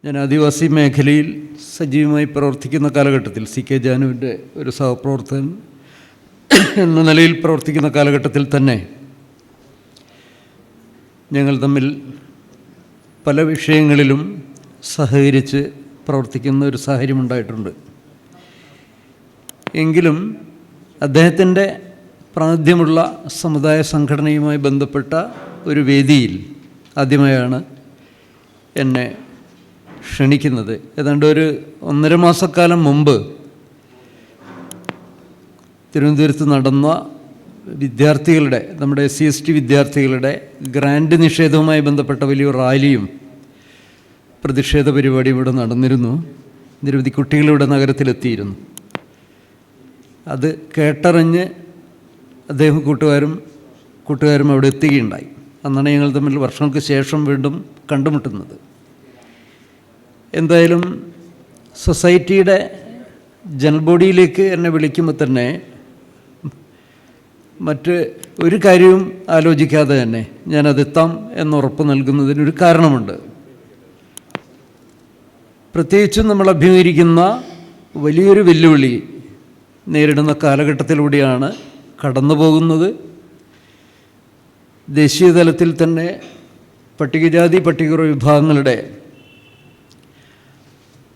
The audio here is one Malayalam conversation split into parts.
ഞാൻ ആദിവാസി മേഖലയിൽ സജീവമായി പ്രവർത്തിക്കുന്ന കാലഘട്ടത്തിൽ സി കെ ജാനുവിൻ്റെ ഒരു സഹപ്രവർത്തകൻ എന്ന നിലയിൽ പ്രവർത്തിക്കുന്ന കാലഘട്ടത്തിൽ തന്നെ ഞങ്ങൾ തമ്മിൽ പല വിഷയങ്ങളിലും സഹകരിച്ച് പ്രവർത്തിക്കുന്ന ഒരു സാഹചര്യം ഉണ്ടായിട്ടുണ്ട്. എങ്കിലും അദ്ദേഹത്തിൻ്റെ പ്രാതിനിധ്യമുള്ള സമുദായ സംഘടനയുമായി ബന്ധപ്പെട്ട ഒരു വേദിയിൽ ആദ്യമായാണ് എന്നെ ക്ഷണിക്കുന്നത്. ഏതാണ്ട് ഒരു 1.5 മാസക്കാലം മുമ്പ് തിരുവനന്തപുരത്ത് നടന്ന വിദ്യാർത്ഥികളുടെ, നമ്മുടെ SC/ST വിദ്യാർത്ഥികളുടെ ഗ്രാൻഡ് നിഷേധവുമായി ബന്ധപ്പെട്ട വലിയൊരു റാലിയും പ്രതിഷേധ പരിപാടിയും ഇവിടെ നടന്നിരുന്നു. നിരവധി കുട്ടികളിവിടെ നഗരത്തിലെത്തിയിരുന്നു. അത് കേട്ടറിഞ്ഞ് അദ്ദേഹം കൂട്ടുകാരും അവിടെ എത്തുകയുണ്ടായി. അന്നാണ് ഞങ്ങൾ തമ്മിൽ വർഷങ്ങൾക്ക് ശേഷം വീണ്ടും കണ്ടുമുട്ടുന്നത്. എന്തായാലും സൊസൈറ്റിയുടെ ജനറൽ ബോഡിയിലേക്ക് എന്നെ വിളിക്കുമ്പോൾ തന്നെ മറ്റ് ഒരു കാര്യവും ആലോചിക്കാതെ തന്നെ ഞാനതെത്താം എന്നുറപ്പ് നൽകുന്നതിനൊരു കാരണമുണ്ട്. പ്രത്യേകിച്ചും നമ്മൾ അഭിമുഖീകരിക്കുന്ന വലിയൊരു വെല്ലുവിളി നേരിടുന്ന കാലഘട്ടത്തിലൂടെയാണ് കടന്നു പോകുന്നത്. ദേശീയ തലത്തിൽ തന്നെ പട്ടികജാതി പട്ടികവർഗ വിഭാഗങ്ങളുടെ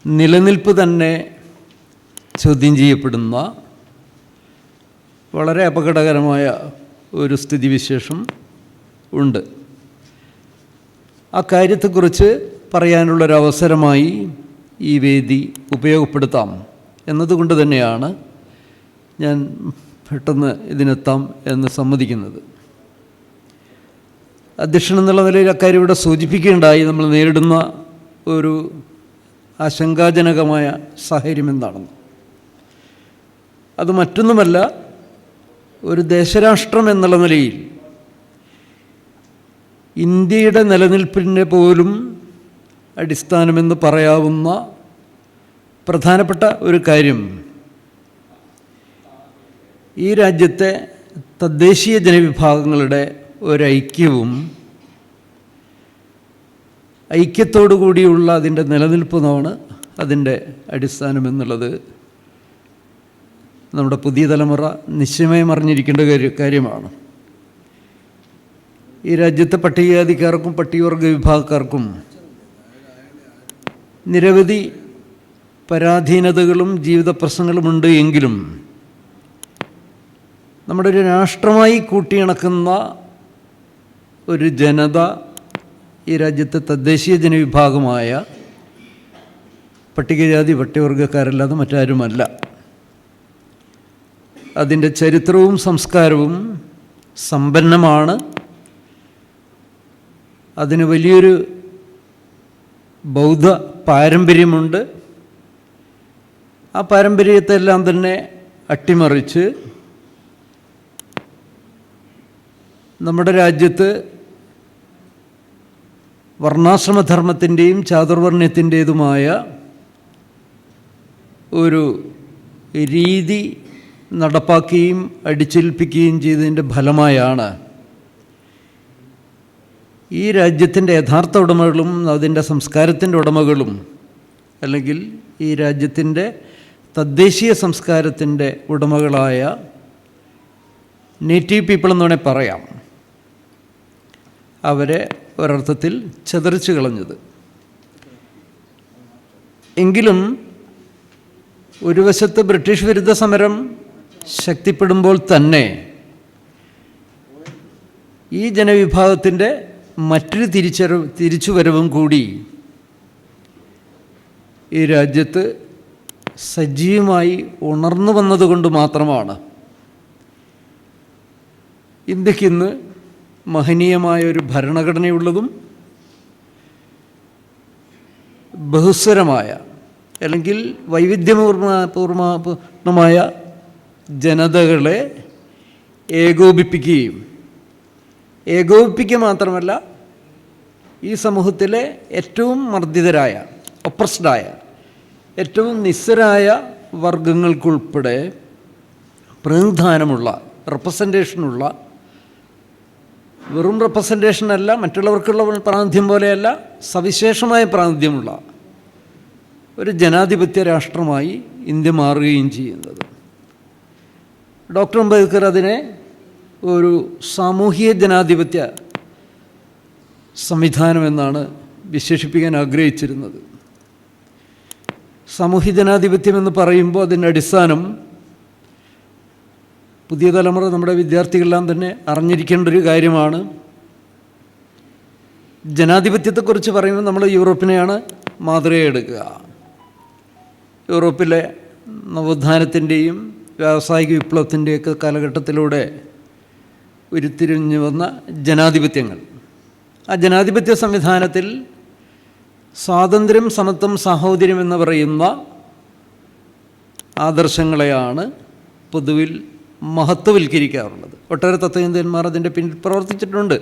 നിലനിൽപ്പ് തന്നെ ചോദ്യം ചെയ്യപ്പെടുന്ന വളരെ അപകടകരമായ ഒരു സ്ഥിതിവിശേഷം ഉണ്ട്. ആ കാര്യത്തെക്കുറിച്ച് പറയാനുള്ളൊരവസരമായി ഈ വേദി ഉപയോഗപ്പെടുത്താം എന്നതുകൊണ്ട് തന്നെയാണ് ഞാൻ പെട്ടെന്ന് ഇതിനെത്താം എന്ന് സമ്മതിക്കുന്നത്. അധ്യക്ഷൻ എന്നുള്ള നിലയിൽ അക്കാര്യം ഇവിടെ സൂചിപ്പിക്കുകയുണ്ടായി. നമ്മൾ നേരിടുന്ന ഒരു ആശങ്കാജനകമായ സാഹചര്യം എന്താണെന്ന്. അത് മറ്റൊന്നുമല്ല, ഒരു ദേശരാഷ്ട്രം എന്നുള്ള നിലയിൽ ഇന്ത്യയുടെ നിലനിൽപ്പിൻ്റെ പോലും അടിസ്ഥാനമെന്ന് പറയാവുന്ന പ്രധാനപ്പെട്ട ഒരു കാര്യം ഈ രാജ്യത്തെ തദ്ദേശീയ ജനവിഭാഗങ്ങളുടെ ഒരൈക്യവും ഐക്യത്തോടു കൂടിയുള്ള അതിൻ്റെ നിലനിൽപ്പുമാണ് അതിൻ്റെ അടിസ്ഥാനമെന്നുള്ളത് നമ്മുടെ പുതിയ തലമുറ നിശ്ചയമായും അറിഞ്ഞിരിക്കേണ്ട കാര്യമാണ്. ഈ രാജ്യത്തെ പട്ടികജാതിക്കാർക്കും പട്ടികവർഗ വിഭാഗക്കാർക്കും നിരവധി പരാധീനതകളും ജീവിത പ്രശ്നങ്ങളുമുണ്ട്. എങ്കിലും നമ്മുടെ ഒരു രാഷ്ട്രമായി കൂട്ടിയിണക്കുന്ന ഒരു ജനത ഈ രാജ്യത്തെ തദ്ദേശീയ ജനവിഭാഗമായ പട്ടികജാതി പട്ടികവർഗക്കാരല്ലാതെ മറ്റാരുമല്ല. അതിൻ്റെ ചരിത്രവും സംസ്കാരവും സമ്പന്നമാണ്. അതിന് വലിയൊരു ബൗദ്ധ പാരമ്പര്യമുണ്ട്. ആ പാരമ്പര്യത്തെല്ലാം തന്നെ അട്ടിമറിച്ച് നമ്മുടെ രാജ്യത്ത് വർണ്ണാശ്രമധർമ്മത്തിൻ്റെയും ചാതുർവർണ്ണ്യത്തിൻ്റേതുമായ ഒരു രീതി നടപ്പാക്കുകയും അടിച്ചേൽപ്പിക്കുകയും ചെയ്തതിൻ്റെ ഫലമായാണ് ഈ രാജ്യത്തിൻ്റെ യഥാർത്ഥ ഉടമകളും അതിൻ്റെ സംസ്കാരത്തിൻ്റെ ഉടമകളും, അല്ലെങ്കിൽ ഈ രാജ്യത്തിൻ്റെ തദ്ദേശീയ സംസ്കാരത്തിൻ്റെ ഉടമകളായ നേറ്റീവ് പീപ്പിൾ എന്ന് വേണേൽ പറയാം, അവരെ ഒരർത്ഥത്തിൽ ചതറിച്ചു കളഞ്ഞത്. എങ്കിലും ഒരു വശത്ത് ബ്രിട്ടീഷ് വിരുദ്ധ സമരം ശക്തിപ്പെടുമ്പോൾ തന്നെ ഈ ജനവിഭാഗത്തിൻ്റെ മറ്റൊരു തിരിച്ചുവരവും കൂടി ഈ രാജ്യത്ത് സജീവമായി ഉണർന്നു വന്നതുകൊണ്ട് മാത്രമാണ് ഇന്ത്യക്കിന്ന് മഹനീയമായൊരു ഭരണഘടനയുള്ളതും ബഹുസ്വരമായ, അല്ലെങ്കിൽ വൈവിധ്യപൂർണമായ ജനതകളെ ഏകോപിപ്പിക്കുക മാത്രമല്ല, ഈ സമൂഹത്തിലെ ഏറ്റവും മർദ്ദിതരായ, ഒപ്രസ്ഡായ, ഏറ്റവും നിസ്സരായ വർഗങ്ങൾക്കുൾപ്പെടെ പ്രതിനിധാനമുള്ള, റെപ്രസെൻറ്റേഷനുള്ള, വെറും റെപ്രസെൻറ്റേഷനല്ല, മറ്റുള്ളവർക്കുള്ള പ്രാതിനിധ്യം പോലെയല്ല, സവിശേഷമായ പ്രാതിനിധ്യമുള്ള ഒരു ജനാധിപത്യ രാഷ്ട്രമായി ഇന്ത്യ മാറുകയും ചെയ്യുന്നത്. ഡോക്ടർ അംബേദ്കർ അതിനെ ഒരു സാമൂഹിക ജനാധിപത്യ സംവിധാനമെന്നാണ് വിശേഷിപ്പിക്കാൻ ആഗ്രഹിച്ചിരുന്നത്. സാമൂഹ്യ ജനാധിപത്യം എന്ന് പറയുമ്പോൾ അതിൻ്റെ അടിസ്ഥാനം പുതിയ തലമുറ നമ്മുടെ വിദ്യാർത്ഥികളെല്ലാം തന്നെ അറിഞ്ഞിരിക്കേണ്ട ഒരു കാര്യമാണ്. ജനാധിപത്യത്തെക്കുറിച്ച് പറയുമ്പോൾ നമ്മൾ യൂറോപ്പിനെയാണ് മാതൃകയായി എടുക്കുക. യൂറോപ്പിലെ നവോത്ഥാനത്തിൻ്റെയും വ്യാവസായിക വിപ്ലവത്തിൻ്റെയൊക്കെ കാലഘട്ടത്തിലൂടെ ഉരുത്തിരിഞ്ഞു വന്ന ജനാധിപത്യങ്ങൾ, ആ ജനാധിപത്യ സംവിധാനത്തിൽ സ്വാതന്ത്ര്യം, സമത്വം, സാഹോദര്യം എന്ന് പറയുന്ന ആദർശങ്ങളെയാണ് പൊതുവിൽ മഹത്വവൽക്കരിക്കാറുള്ളത്. ഒട്ടേറെ തത്വചിന്തകന്മാർ അതിൻ്റെ പിന്നിൽ പ്രവർത്തിച്ചിട്ടുണ്ട്.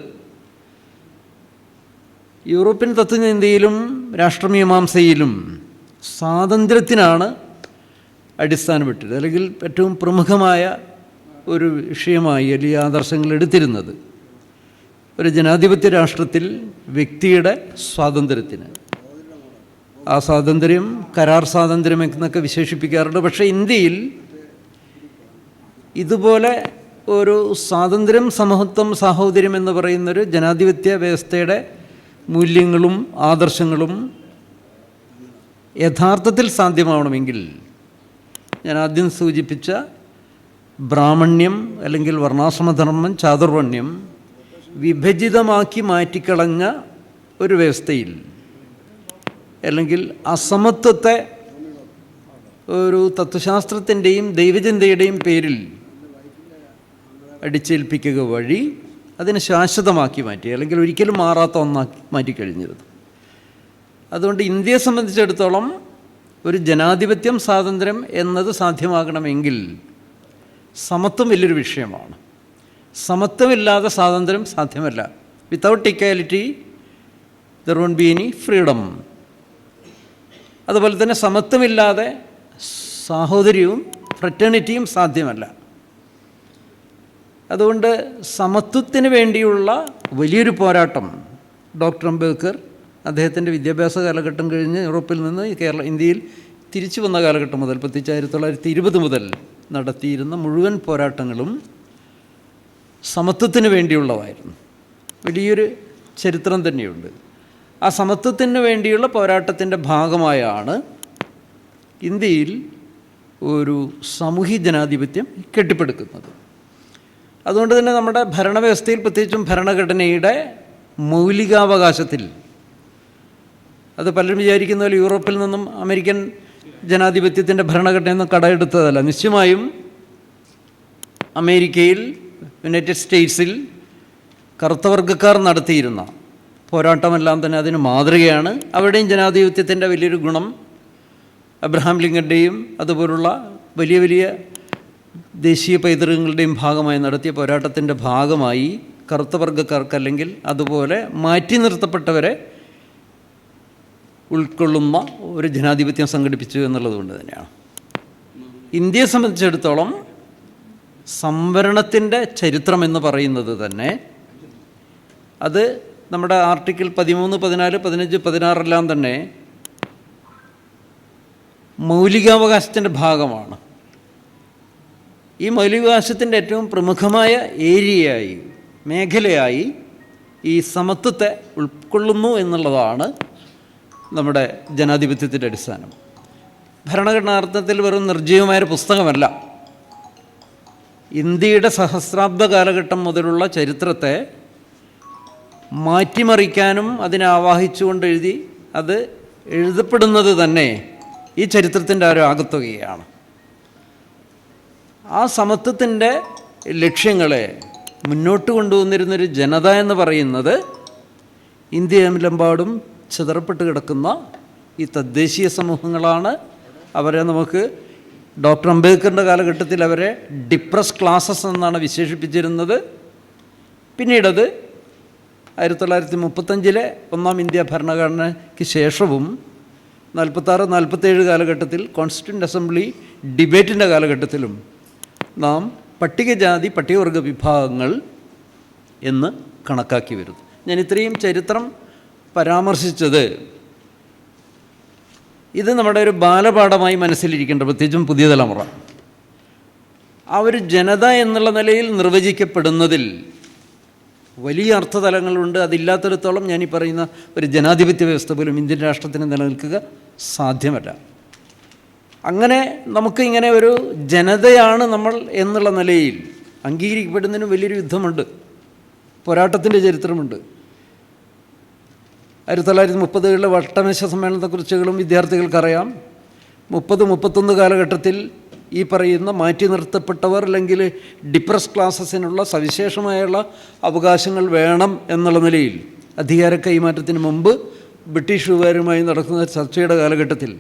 യൂറോപ്യൻ തത്വചിന്തയിലും രാഷ്ട്രമീമാംസയിലും സ്വാതന്ത്ര്യത്തിനാണ് അടിസ്ഥാനപ്പെട്ടിരുന്നത്, അല്ലെങ്കിൽ ഏറ്റവും പ്രമുഖമായ ഒരു വിഷയമായി അല്ലെങ്കിൽ ആദർശങ്ങൾ എടുത്തിരുന്നത്. ഒരു ജനാധിപത്യ രാഷ്ട്രത്തിൽ വ്യക്തിയുടെ സ്വാതന്ത്ര്യത്തിന്, ആ സ്വാതന്ത്ര്യം കരാർ സ്വാതന്ത്ര്യം എന്നൊക്കെ വിശേഷിപ്പിക്കാറുണ്ട്. പക്ഷേ ഇന്ത്യയിൽ ഇതുപോലെ ഒരു സ്വാതന്ത്ര്യം, സമത്വം, സാഹോദര്യം എന്ന് പറയുന്നൊരു ജനാധിപത്യ വ്യവസ്ഥയുടെ മൂല്യങ്ങളും ആദർശങ്ങളും യഥാർത്ഥത്തിൽ സാധ്യമാവണമെങ്കിൽ ഞാൻ ആദ്യം സൂചിപ്പിച്ച ബ്രാഹ്മണ്യം അല്ലെങ്കിൽ വർണ്ണാശ്രമധർമ്മം, ചാതുർവർണ്ണ്യം വിഭജിതമാക്കി മാറ്റിക്കളഞ്ഞ ഒരു വ്യവസ്ഥയിൽ, അല്ലെങ്കിൽ അസമത്വത്തെ ഒരു തത്വശാസ്ത്രത്തിൻ്റെയും ദൈവചിന്തയുടെയും പേരിൽ അടിച്ചേൽപ്പിക്കുക വഴി അതിനെ ശാശ്വതമാക്കി മാറ്റി, അല്ലെങ്കിൽ ഒരിക്കലും മാറാത്ത ഒന്നാക്കി മാറ്റിക്കഴിഞ്ഞിരുന്നു. അതുകൊണ്ട് ഇന്ത്യയെ സംബന്ധിച്ചിടത്തോളം ഒരു ജനാധിപത്യം, സ്വാതന്ത്ര്യം എന്നത് സാധ്യമാകണമെങ്കിൽ സമത്വം വലിയൊരു വിഷയമാണ്. സമത്വമില്ലാതെ സ്വാതന്ത്ര്യം സാധ്യമല്ല. Without equality there won't be any freedom. അതുപോലെ തന്നെ സമത്വമില്ലാതെ സാഹോദര്യവും ഫ്രറ്റേണിറ്റിയും സാധ്യമല്ല. അതുകൊണ്ട് സമത്വത്തിന് വേണ്ടിയുള്ള വലിയൊരു പോരാട്ടം ഡോക്ടർ അംബേദ്കർ അദ്ദേഹത്തിൻ്റെ വിദ്യാഭ്യാസ കാലഘട്ടം കഴിഞ്ഞ് യൂറോപ്പിൽ നിന്ന് ഇന്ത്യയിൽ തിരിച്ചു വന്ന കാലഘട്ടം മുതൽ, പ്രത്യേകിച്ച് 1920 മുതൽ നടത്തിയിരുന്ന മുഴുവൻ പോരാട്ടങ്ങളും സമത്വത്തിന് വേണ്ടിയുള്ളതായിരുന്നു. വലിയൊരു ചരിത്രം തന്നെയുണ്ട്. ആ സമത്വത്തിന് വേണ്ടിയുള്ള പോരാട്ടത്തിൻ്റെ ഭാഗമായാണ് ഇന്ത്യയിൽ ഒരു സാമൂഹ്യ ജനാധിപത്യം കെട്ടിപ്പടുക്കുന്നത്. അതുകൊണ്ട് തന്നെ നമ്മുടെ ഭരണവ്യവസ്ഥയിൽ, പ്രത്യേകിച്ചും ഭരണഘടനയുടെ മൗലികാവകാശത്തിൽ, അത് പലരും വിചാരിക്കുന്ന പോലെ യൂറോപ്പിൽ നിന്നും അമേരിക്കൻ ജനാധിപത്യത്തിൻ്റെ ഭരണഘടനയൊന്നും കടമെടുത്തതല്ല. നിശ്ചയമായും അമേരിക്കയിൽ, യുണൈറ്റഡ് സ്റ്റേറ്റ്സിൽ കറുത്തവർഗക്കാർ നടത്തിയിരുന്ന പോരാട്ടമെല്ലാം തന്നെ അതിന് മാതൃകയാണ്. അവിടെയും ജനാധിപത്യത്തിൻ്റെ വലിയൊരു ഗുണം അബ്രഹാം ലിങ്കൻ്റെയും അതുപോലുള്ള വലിയ വലിയ ദേശീയ പൈതൃകങ്ങളുടെയും ഭാഗമായി നടത്തിയ പോരാട്ടത്തിൻ്റെ ഭാഗമായി കറുത്തവർഗക്കാർക്ക്, അല്ലെങ്കിൽ അതുപോലെ മാറ്റി നിർത്തപ്പെട്ടവരെ ഉൾക്കൊള്ളുന്ന ഒരു ജനാധിപത്യം സംഘടിപ്പിച്ചു എന്നുള്ളതുകൊണ്ട് തന്നെയാണ്. ഇന്ത്യയെ സംബന്ധിച്ചിടത്തോളം സംവരണത്തിൻ്റെ ചരിത്രം എന്ന് പറയുന്നത് തന്നെ, അത് നമ്മുടെ ആർട്ടിക്കിൾ 13, 14, 15, 16 തന്നെ മൗലികാവകാശത്തിൻ്റെ ഭാഗമാണ്. ഈ മൗലികാവകാശത്തിൻ്റെ ഏറ്റവും പ്രമുഖമായ ഏരിയയായി, മേഖലയായി ഈ സമത്വത്തെ ഉൾക്കൊള്ളുന്നു എന്നുള്ളതാണ് നമ്മുടെ ജനാധിപത്യത്തിൻ്റെ അടിസ്ഥാനം. ഭരണഘടനാർത്ഥത്തിൽ വെറും നിർജ്ജീവമായൊരു പുസ്തകമല്ല. ഇന്ത്യയുടെ സഹസ്രാബ്ദ കാലഘട്ടം മുതലുള്ള ചരിത്രത്തെ മാറ്റിമറിക്കാനും അതിനെ ആവാഹിച്ചുകൊണ്ട് എഴുതി, അത് എഴുതപ്പെടുന്നത് തന്നെ ഈ ചരിത്രത്തിൻ്റെ ഒരു ആകത്തുകയാണ്. ആ സമത്വത്തിൻ്റെ ലക്ഷ്യങ്ങളെ മുന്നോട്ട് കൊണ്ടുവന്നിരുന്നൊരു ജനത എന്ന് പറയുന്നത് ഇന്ത്യയിലെമ്പാടും ചിതറപ്പെട്ട് കിടക്കുന്ന ഈ തദ്ദേശീയ സമൂഹങ്ങളാണ്. അവരെ നമുക്ക് ഡോക്ടർ അംബേദ്കറിൻ്റെ കാലഘട്ടത്തിൽ അവരെ ഡിപ്രസ് ക്ലാസസ് എന്നാണ് വിശേഷിപ്പിച്ചിരുന്നത്. പിന്നീടത് 1935 ഒന്നാം ഇന്ത്യ ഭരണഘടനയ്ക്ക് ശേഷവും 46, 47 കാലഘട്ടത്തിൽ കോൺസ്റ്റിറ്റ്യൂൻ്റ് അസംബ്ലി ഡിബേറ്റിൻ്റെ കാലഘട്ടത്തിലും നാം പട്ടികജാതി പട്ടികവർഗ വിഭാഗങ്ങൾ എന്ന് കണക്കാക്കി വരുന്നു. ഞാൻ ഇത്രയും ചരിത്രം പരാമർശിച്ചത് ഇത് നമ്മുടെ ഒരു ബാലപാഠമായി മനസ്സിലിരിക്കേണ്ട, പ്രത്യേകിച്ചും പുതിയ തലമുറ. ആ ഒരു ജനത എന്നുള്ള നിലയിൽ നിർവചിക്കപ്പെടുന്നതിൽ വലിയ അർത്ഥതലങ്ങളുണ്ട്. അതില്ലാത്തിടത്തോളം ഞാനീ പറയുന്ന ഒരു ജനാധിപത്യ വ്യവസ്ഥ പോലും ഇന്ത്യൻ രാഷ്ട്രത്തിന് നിലനിൽക്കുക സാധ്യമല്ല. അങ്ങനെ നമുക്ക് ഇങ്ങനെ ഒരു ജനതയാണ് നമ്മൾ എന്നുള്ള നിലയിൽ അംഗീകരിക്കപ്പെടുന്നതിന് വലിയൊരു യുദ്ധമുണ്ട്, പോരാട്ടത്തിൻ്റെ ചരിത്രമുണ്ട്. 1930കളിലെ വട്ടമേശ സമ്മേളനത്തെക്കുറിച്ചുകളും വിദ്യാർത്ഥികൾക്കറിയാം. 30-31 കാലഘട്ടത്തിൽ ഈ പറയുന്ന മാറ്റി നിർത്തപ്പെട്ടവർ അല്ലെങ്കിൽ ഡിപ്രസ് ക്ലാസസിനുള്ള സവിശേഷമായുള്ള അവകാശങ്ങൾ വേണം എന്നുള്ള നിലയിൽ അധികാര കൈമാറ്റത്തിന് മുമ്പ് ബ്രിട്ടീഷുകാരുമായി നടക്കുന്ന ചർച്ചയുടെ കാലഘട്ടത്തിൽ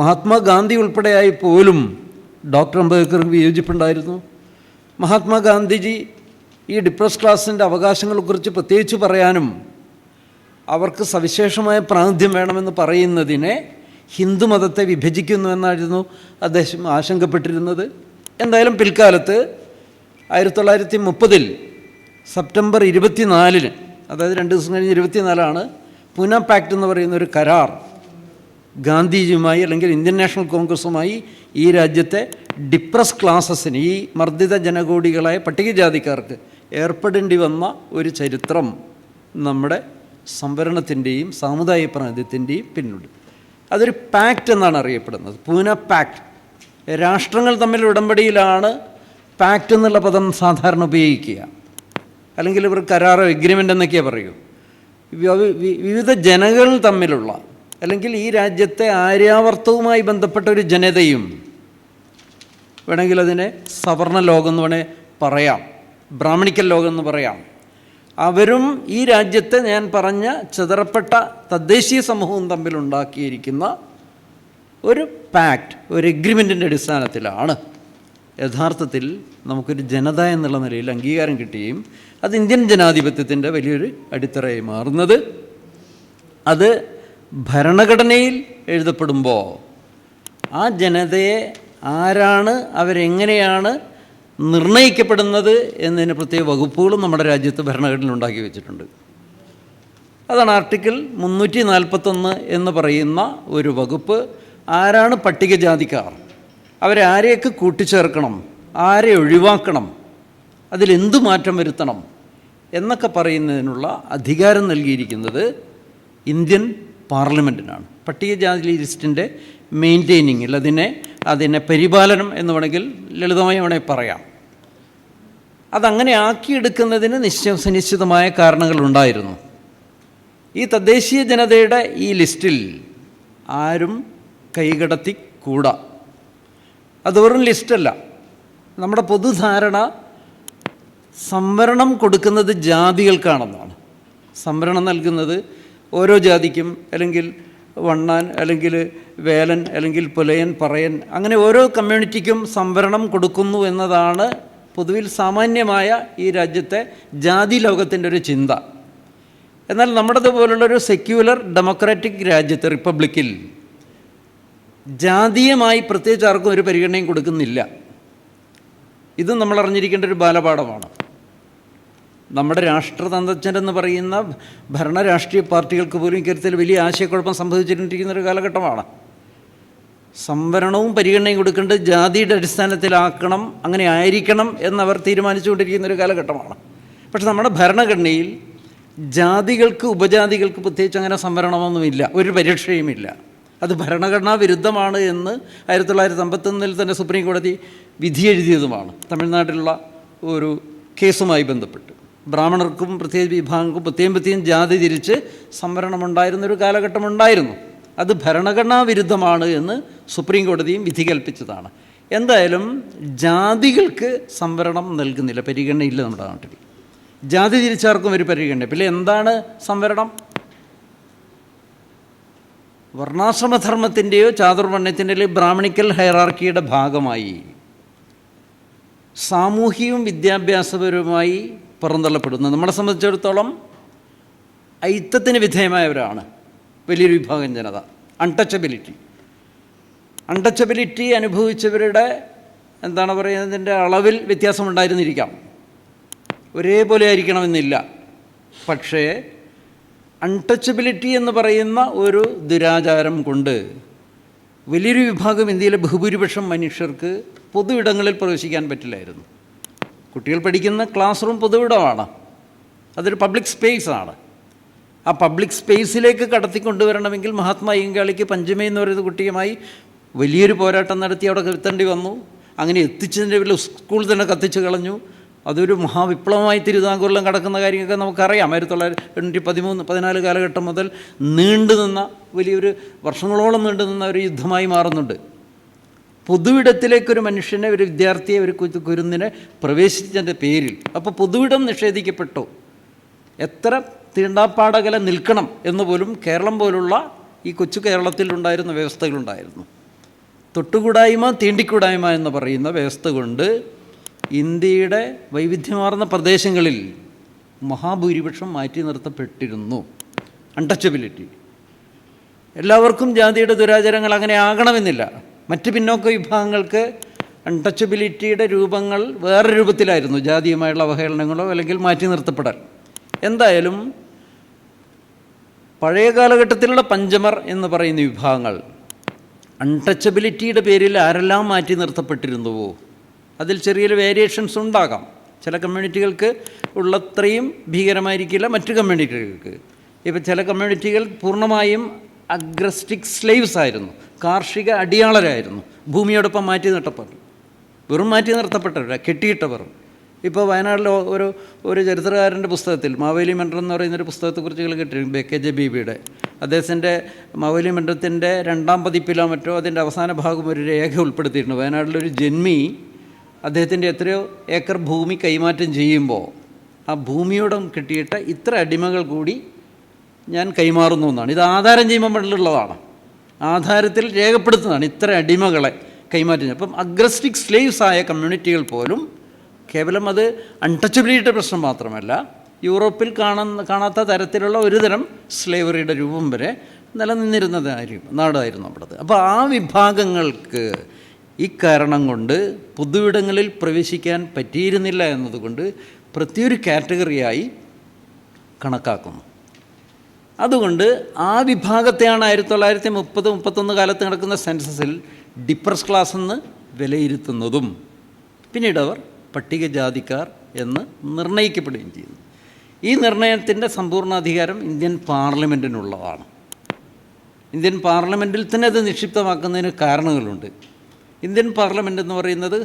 മഹാത്മാഗാന്ധി ഉൾപ്പെടെയായി പോലും ഡോക്ടർ അംബേദ്കർക്ക് വിയോജിപ്പുണ്ടായിരുന്നു. മഹാത്മാഗാന്ധിജി ഈ ഡിപ്രസ് ക്ലാസിൻ്റെ അവകാശങ്ങളെക്കുറിച്ച് പ്രത്യേകിച്ച് പറയാനും അവർക്ക് സവിശേഷമായ പ്രാതിനിധ്യം വേണമെന്ന് പറയുന്നതിനെ ഹിന്ദുമതത്തെ വിഭജിക്കുന്നു എന്നായിരുന്നു അദ്ദേഹം ആശങ്കപ്പെട്ടിരുന്നത്. എന്തായാലും പിൽക്കാലത്ത് 1930 സെപ്റ്റംബർ 24, അതായത് 2 ദിവസം കഴിഞ്ഞ് 24 പൂന പാക്ട് എന്ന് പറയുന്ന ഒരു കരാർ ഗാന്ധിജിയുമായി അല്ലെങ്കിൽ ഇന്ത്യൻ നാഷണൽ കോൺഗ്രസുമായി ഈ രാജ്യത്തെ ഡിപ്രസ് ക്ലാസസിന്, ഈ മർദ്ദിത ജനകോടികളായ പട്ടികജാതിക്കാർക്ക് ഏർപ്പെടേണ്ടി വന്ന ഒരു ചരിത്രം നമ്മുടെ സംവരണത്തിൻ്റെയും സാമുദായിക പ്രാതിനിധ്യത്തിൻ്റെയും പിന്നിലുണ്ട്. അതൊരു പാക്റ്റ് എന്നാണ് അറിയപ്പെടുന്നത്, പൂന പാക്ട്. രാഷ്ട്രങ്ങൾ തമ്മിൽ ഉടമ്പടിയിലാണ് പാക്റ്റ് എന്നുള്ള പദം സാധാരണ ഉപയോഗിക്കുക, അല്ലെങ്കിൽ ഇവർ കരാറോ എഗ്രിമെൻ്റ് എന്നൊക്കെയാണ് പറയൂ. വിവിധ ജനങ്ങൾ തമ്മിലുള്ള അല്ലെങ്കിൽ ഈ രാജ്യത്തെ ആര്യാവർത്തവുമായി ബന്ധപ്പെട്ട ഒരു ജനതയും, വേണമെങ്കിൽ അതിനെ സവർണ ലോകം എന്ന് വേണേൽ പറയാം, ബ്രാഹ്മണിക്കൽ ലോകം എന്ന് പറയാം, അവരും ഈ രാജ്യത്തെ ഞാൻ പറഞ്ഞ ചിതറപ്പെട്ട തദ്ദേശീയ സമൂഹവും തമ്മിലുണ്ടാക്കിയിരിക്കുന്ന ഒരു പാക്റ്റ്, ഒരു എഗ്രിമെൻറ്റിൻ്റെ അടിസ്ഥാനത്തിലാണ് യഥാർത്ഥത്തിൽ നമുക്കൊരു ജനത എന്നുള്ള നിലയിൽ അംഗീകാരം കിട്ടുകയും അത് ഇന്ത്യൻ ജനാധിപത്യത്തിൻ്റെ വലിയൊരു അടിത്തറയായി മാറുന്നത്. അത് ഭരണഘടനയിൽ എഴുതപ്പെടുമ്പോൾ ആ ജനതയെ ആരാണ്, അവരെങ്ങനെയാണ് നിർണയിക്കപ്പെടുന്നത് എന്നതിന് പ്രത്യേക വകുപ്പുകളും നമ്മുടെ രാജ്യത്ത് ഭരണഘടനയിൽ ഉണ്ടാക്കി വെച്ചിട്ടുണ്ട്. അതാണ് ആർട്ടിക്കിൾ 341 എന്ന് പറയുന്ന ഒരു വകുപ്പ്. ആരാണ് പട്ടികജാതിക്കാർ, അവരെ ആരെയൊക്കെ കൂട്ടിച്ചേർക്കണം, ആരെ ഒഴിവാക്കണം, അതിലെന്തു മാറ്റം വരുത്തണം എന്നൊക്കെ പറയുന്നതിനുള്ള അധികാരം നൽകിയിരിക്കുന്നത് ഇന്ത്യൻ പാർലമെൻറ്റിനാണ്. പട്ടികജാതി ലിസ്റ്റിൻ്റെ മെയിൻറ്റെയിനിങ്ങിൽ, അതിനെ പരിപാലനം എന്ന് വേണമെങ്കിൽ ലളിതമായി വേണമെങ്കിൽ പറയാം. അതങ്ങനെ ആക്കിയെടുക്കുന്നതിന് സുനിശ്ചിതമായ കാരണങ്ങളുണ്ടായിരുന്നു. ഈ തദ്ദേശീയ ജനതയുടെ ഈ ലിസ്റ്റിൽ ആരും കൈകടത്തി കൂടാ. അത് വെറും ലിസ്റ്റല്ല. നമ്മുടെ പൊതുധാരണ സംവരണം കൊടുക്കുന്നത് ജാതികൾക്കാണെന്നാണ്. സംവരണം നൽകുന്നത് ഓരോ ജാതിക്കും, അല്ലെങ്കിൽ വണ്ണാൻ, അല്ലെങ്കിൽ വേലൻ, അല്ലെങ്കിൽ പുലയൻ, പറയൻ, അങ്ങനെ ഓരോ കമ്മ്യൂണിറ്റിക്കും സംവരണം കൊടുക്കുന്നു എന്നതാണ് പൊതുവിൽ സാമാന്യമായ ഈ രാജ്യത്തെ ജാതി ലോകത്തിൻ്റെ ഒരു ചിന്ത. എന്നാൽ നമ്മുടേതുപോലുള്ളൊരു സെക്യുലർ ഡെമോക്രാറ്റിക് രാജ്യത്ത്, റിപ്പബ്ലിക്കിൽ ജാതീയമായി പ്രത്യേകിച്ച് ആർക്കും ഒരു പരിഗണനയും കൊടുക്കുന്നില്ല. ഇത് നമ്മൾ അറിഞ്ഞിരിക്കേണ്ട ഒരു ബാലപാഠമാണ്. നമ്മുടെ രാഷ്ട്രതന്ത്രജ്ഞരെന്ന് പറയുന്ന ഭരണരാഷ്ട്രീയ പാർട്ടികൾക്ക് പോലും ഇക്കാര്യത്തിൽ വലിയ ആശയക്കുഴപ്പം സംഭവിച്ചിരിക്കുന്ന ഒരു കാലഘട്ടമാണ്. സംവരണവും പരിഗണനയും കൊടുക്കേണ്ടത് ജാതിയുടെ അടിസ്ഥാനത്തിലാക്കണം, അങ്ങനെ ആയിരിക്കണം എന്നവർ തീരുമാനിച്ചുകൊണ്ടിരിക്കുന്ന ഒരു കാലഘട്ടമാണ്. പക്ഷെ നമ്മുടെ ഭരണഘടനയിൽ ജാതികൾക്ക് ഉപജാതികൾക്ക് പ്രത്യേകിച്ച് അങ്ങനെ സംവരണമൊന്നുമില്ല, ഒരു പരീക്ഷയുമില്ല. അത് ഭരണഘടനാ വിരുദ്ധമാണ് എന്ന് 1951 തന്നെ സുപ്രീം കോടതി വിധി എഴുതിയതുമാണ്. തമിഴ്നാട്ടിലുള്ള ഒരു കേസുമായി ബന്ധപ്പെട്ട് ബ്രാഹ്മണർക്കും പ്രത്യേക വിഭാഗങ്ങൾക്കും പ്രത്യേകം ജാതി തിരിച്ച് സംവരണമുണ്ടായിരുന്നൊരു കാലഘട്ടമുണ്ടായിരുന്നു. അത് ഭരണഘടനാ വിരുദ്ധമാണ് എന്ന് സുപ്രീം കോടതിയും വിധി കൽപ്പിച്ചതാണ്. എന്തായാലും ജാതികൾക്ക് സംവരണം നൽകുന്നില്ല, പരിഗണനയില്ല നമ്മുടെ നാട്ടിൽ. ജാതി തിരിച്ചാർക്കും ഒരു പരിഗണന. പിന്നെ എന്താണ് സംവരണം? വർണ്ണാശ്രമധർമ്മത്തിൻ്റെയോ ചാതുർവർണ്ണത്തിൻ്റെയോ ബ്രാഹ്മണിക്കൽ ഹൈറാർക്കിയുടെ ഭാഗമായി സാമൂഹികവും വിദ്യാഭ്യാസപരവുമായി പുറന്തള്ളപ്പെടുന്നു. നമ്മളെ സംബന്ധിച്ചിടത്തോളം ഐത്തത്തിന് വിധേയമായവരാണ് വലിയൊരു വിഭാഗം ജനത. അൺടച്ചബിലിറ്റി അനുഭവിച്ചവരുടെ എന്താണ് പറയുന്നതിൻ്റെ അളവിൽ വ്യത്യാസമുണ്ടായിരുന്നിരിക്കാം, ഒരേപോലെ ആയിരിക്കണമെന്നില്ല. പക്ഷേ അൺടച്ചബിലിറ്റി എന്ന് പറയുന്ന ഒരു ദുരാചാരം കൊണ്ട് വലിയൊരു വിഭാഗം ഇന്ത്യയിലെ ബഹുഭൂരിപക്ഷം മനുഷ്യർക്ക് പൊതു ഇടങ്ങളിൽ പ്രവേശിക്കാൻ പറ്റില്ലായിരുന്നു. കുട്ടികൾ പഠിക്കുന്ന ക്ലാസ് റൂം പൊതുവിടമാണ്, അതൊരു പബ്ലിക് സ്പേസാണ്. ആ പബ്ലിക് സ്പേസിലേക്ക് കടത്തിക്കൊണ്ടുവരണമെങ്കിൽ മഹാത്മാ അയ്യങ്കാളിക്ക് പഞ്ചമി എന്ന് പറയുന്ന കുട്ടിയുമായി വലിയൊരു പോരാട്ടം നടത്തി അവിടെ എത്തേണ്ടി വന്നു. അങ്ങനെ എത്തിച്ചതിൻ്റെ പേരിൽ സ്കൂൾ തന്നെ കത്തിച്ച് കളഞ്ഞു. അതൊരു മഹാവിപ്ലവമായി തിരുവിതാംകൂറിലും കടക്കുന്ന കാര്യങ്ങളൊക്കെ നമുക്കറിയാം. 1913-14 കാലഘട്ടം മുതൽ നീണ്ടുനിന്ന വലിയൊരു വർഷങ്ങളോളം നീണ്ടുനിന്ന ഒരു യുദ്ധമായി മാറുന്നുണ്ട്. പൊതുവിടത്തിലേക്കൊരു മനുഷ്യനെ, ഒരു വിദ്യാർത്ഥിയെ, ഒരു കുരുന്നിനെ പ്രവേശിച്ചതിൻ്റെ പേരിൽ അപ്പോൾ പൊതുവിടം നിഷേധിക്കപ്പെട്ടു. എത്ര തീണ്ടാപ്പാടകലെ നിൽക്കണം എന്ന് പോലും കേരളം പോലുള്ള ഈ കൊച്ചു കേരളത്തിലുണ്ടായിരുന്ന വ്യവസ്ഥകളുണ്ടായിരുന്നു. തൊട്ടുകൂടായ്മ തീണ്ടിക്കൂടായ്മ എന്ന് പറയുന്ന വ്യവസ്ഥ കൊണ്ട് ഇന്ത്യയുടെ വൈവിധ്യമാർന്ന പ്രദേശങ്ങളിൽ മഹാഭൂരിപക്ഷം മാറ്റി നിർത്തപ്പെട്ടിരുന്നു. അൺടച്ചബിലിറ്റി. എല്ലാവർക്കും ജാതിയുടെ ദുരാചാരങ്ങൾ അങ്ങനെ ആകണമെന്നില്ല. മറ്റ് പിന്നോക്ക വിഭാഗങ്ങൾക്ക് അൺടച്ചബിലിറ്റിയുടെ രൂപങ്ങൾ വേറെ രൂപത്തിലായിരുന്നു, ജാതിയുമായുള്ള അവഹേളനങ്ങളോ അല്ലെങ്കിൽ മാറ്റി നിർത്തപ്പെടൽ. എന്തായാലും പഴയ കാലഘട്ടത്തിലുള്ള പഞ്ചമർ എന്ന് പറയുന്ന വിഭാഗങ്ങൾ അൺടച്ചബിലിറ്റിയുടെ പേരിൽ ആരെല്ലാം മാറ്റി നിർത്തപ്പെട്ടിരുന്നുവോ അതിൽ ചെറിയൊരു വേരിയേഷൻസ് ഉണ്ടാകാം. ചില കമ്മ്യൂണിറ്റികൾക്ക് ഉള്ളത്രയും ഭീകരമായിരിക്കില്ല മറ്റു കമ്മ്യൂണിറ്റികൾക്ക്. ഇപ്പോൾ ചില കമ്മ്യൂണിറ്റികൾ പൂർണ്ണമായും അഗ്രസ്റ്റിക് സ്ലേവ്സ് ആയിരുന്നു, കാർഷിക അടിയാളരായിരുന്നു, ഭൂമിയോടൊപ്പം മാറ്റി നിർത്തപ്പെട്ടു. വെറും മാറ്റി നിർത്തപ്പെട്ടവരാ, കെട്ടിയിട്ടവർ. ഇപ്പോൾ വയനാട്ടിൽ ഒരു ചരിത്രകാരൻ്റെ പുസ്തകത്തിൽ മാവേലി മന്ത്രം എന്ന് പറയുന്നൊരു പുസ്തകത്തെക്കുറിച്ച് കേട്ടിട്ടുണ്ട്, BK ബീബിയുടെ. അദ്ദേഹത്തിൻ്റെ മാവേലി മന്ത്രത്തിൻ്റെ 2ാം പതിപ്പിലോ മറ്റോ അതിൻ്റെ അവസാന ഭാഗം ഒരു രേഖ ഉൾപ്പെടുത്തിയിട്ടുണ്ട്. വയനാട്ടിലൊരു ജന്മി അദ്ദേഹത്തിൻ്റെ എത്രയോ ഏക്കർ ഭൂമി കൈമാറ്റം ചെയ്യുമ്പോൾ ആ ഭൂമിയോടം കിട്ടിയിട്ട് ഇത്ര അടിമകൾ കൂടി ഞാൻ കൈമാറുന്നു എന്നാണ്. ഇത് ആധാരം ചെയ്യുമ്പോൾ വേണ്ടിയുള്ളതാണ്, ആധാരത്തിൽ രേഖപ്പെടുത്തുന്നതാണ് ഇത്ര അടിമകളെ കൈമാറ്റം. അപ്പം അഗ്രസ്റ്റിക് സ്ലേവ്സ് ആയ കമ്മ്യൂണിറ്റികൾ പോലും കേവലം അത് അൺടച്ചബിലിറ്റിയുടെ പ്രശ്നം മാത്രമല്ല, യൂറോപ്പിൽ കാണാത്ത തരത്തിലുള്ള ഒരു തരം സ്ലേവറിയുടെ രൂപം വരെ നിലനിന്നിരുന്നത് നാടായിരുന്നു അവിടുത്തെ. അപ്പോൾ ആ വിഭാഗങ്ങൾക്ക് ഇക്കാരണം കൊണ്ട് പൊതുവിടങ്ങളിൽ പ്രവേശിക്കാൻ പറ്റിയിരുന്നില്ല എന്നതുകൊണ്ട് പ്രത്യേക കാറ്റഗറിയായി കണക്കാക്കുന്നു. അതുകൊണ്ട് ആ വിഭാഗത്തെയാണ് 1930-31 കാലത്ത് നടക്കുന്ന സെൻസസിൽ ഡിപ്രസ് ക്ലാസ് എന്ന് വിലയിരുത്തുന്നതും പിന്നീട് അവർ പട്ടികജാതിക്കാർ എന്ന് നിർണയിക്കപ്പെടുകയും ചെയ്യുന്നു. ഈ നിർണയത്തിൻ്റെ സമ്പൂർണ്ണാധികാരം ഇന്ത്യൻ പാർലമെൻറ്റിനുള്ളതാണ്. ഇന്ത്യൻ പാർലമെൻറ്റിൽ തന്നെ അത് നിക്ഷിപ്തമാക്കുന്നതിന് കാരണങ്ങളുണ്ട്. ഇന്ത്യൻ പാർലമെൻറ്റ് എന്ന് പറയുന്നത്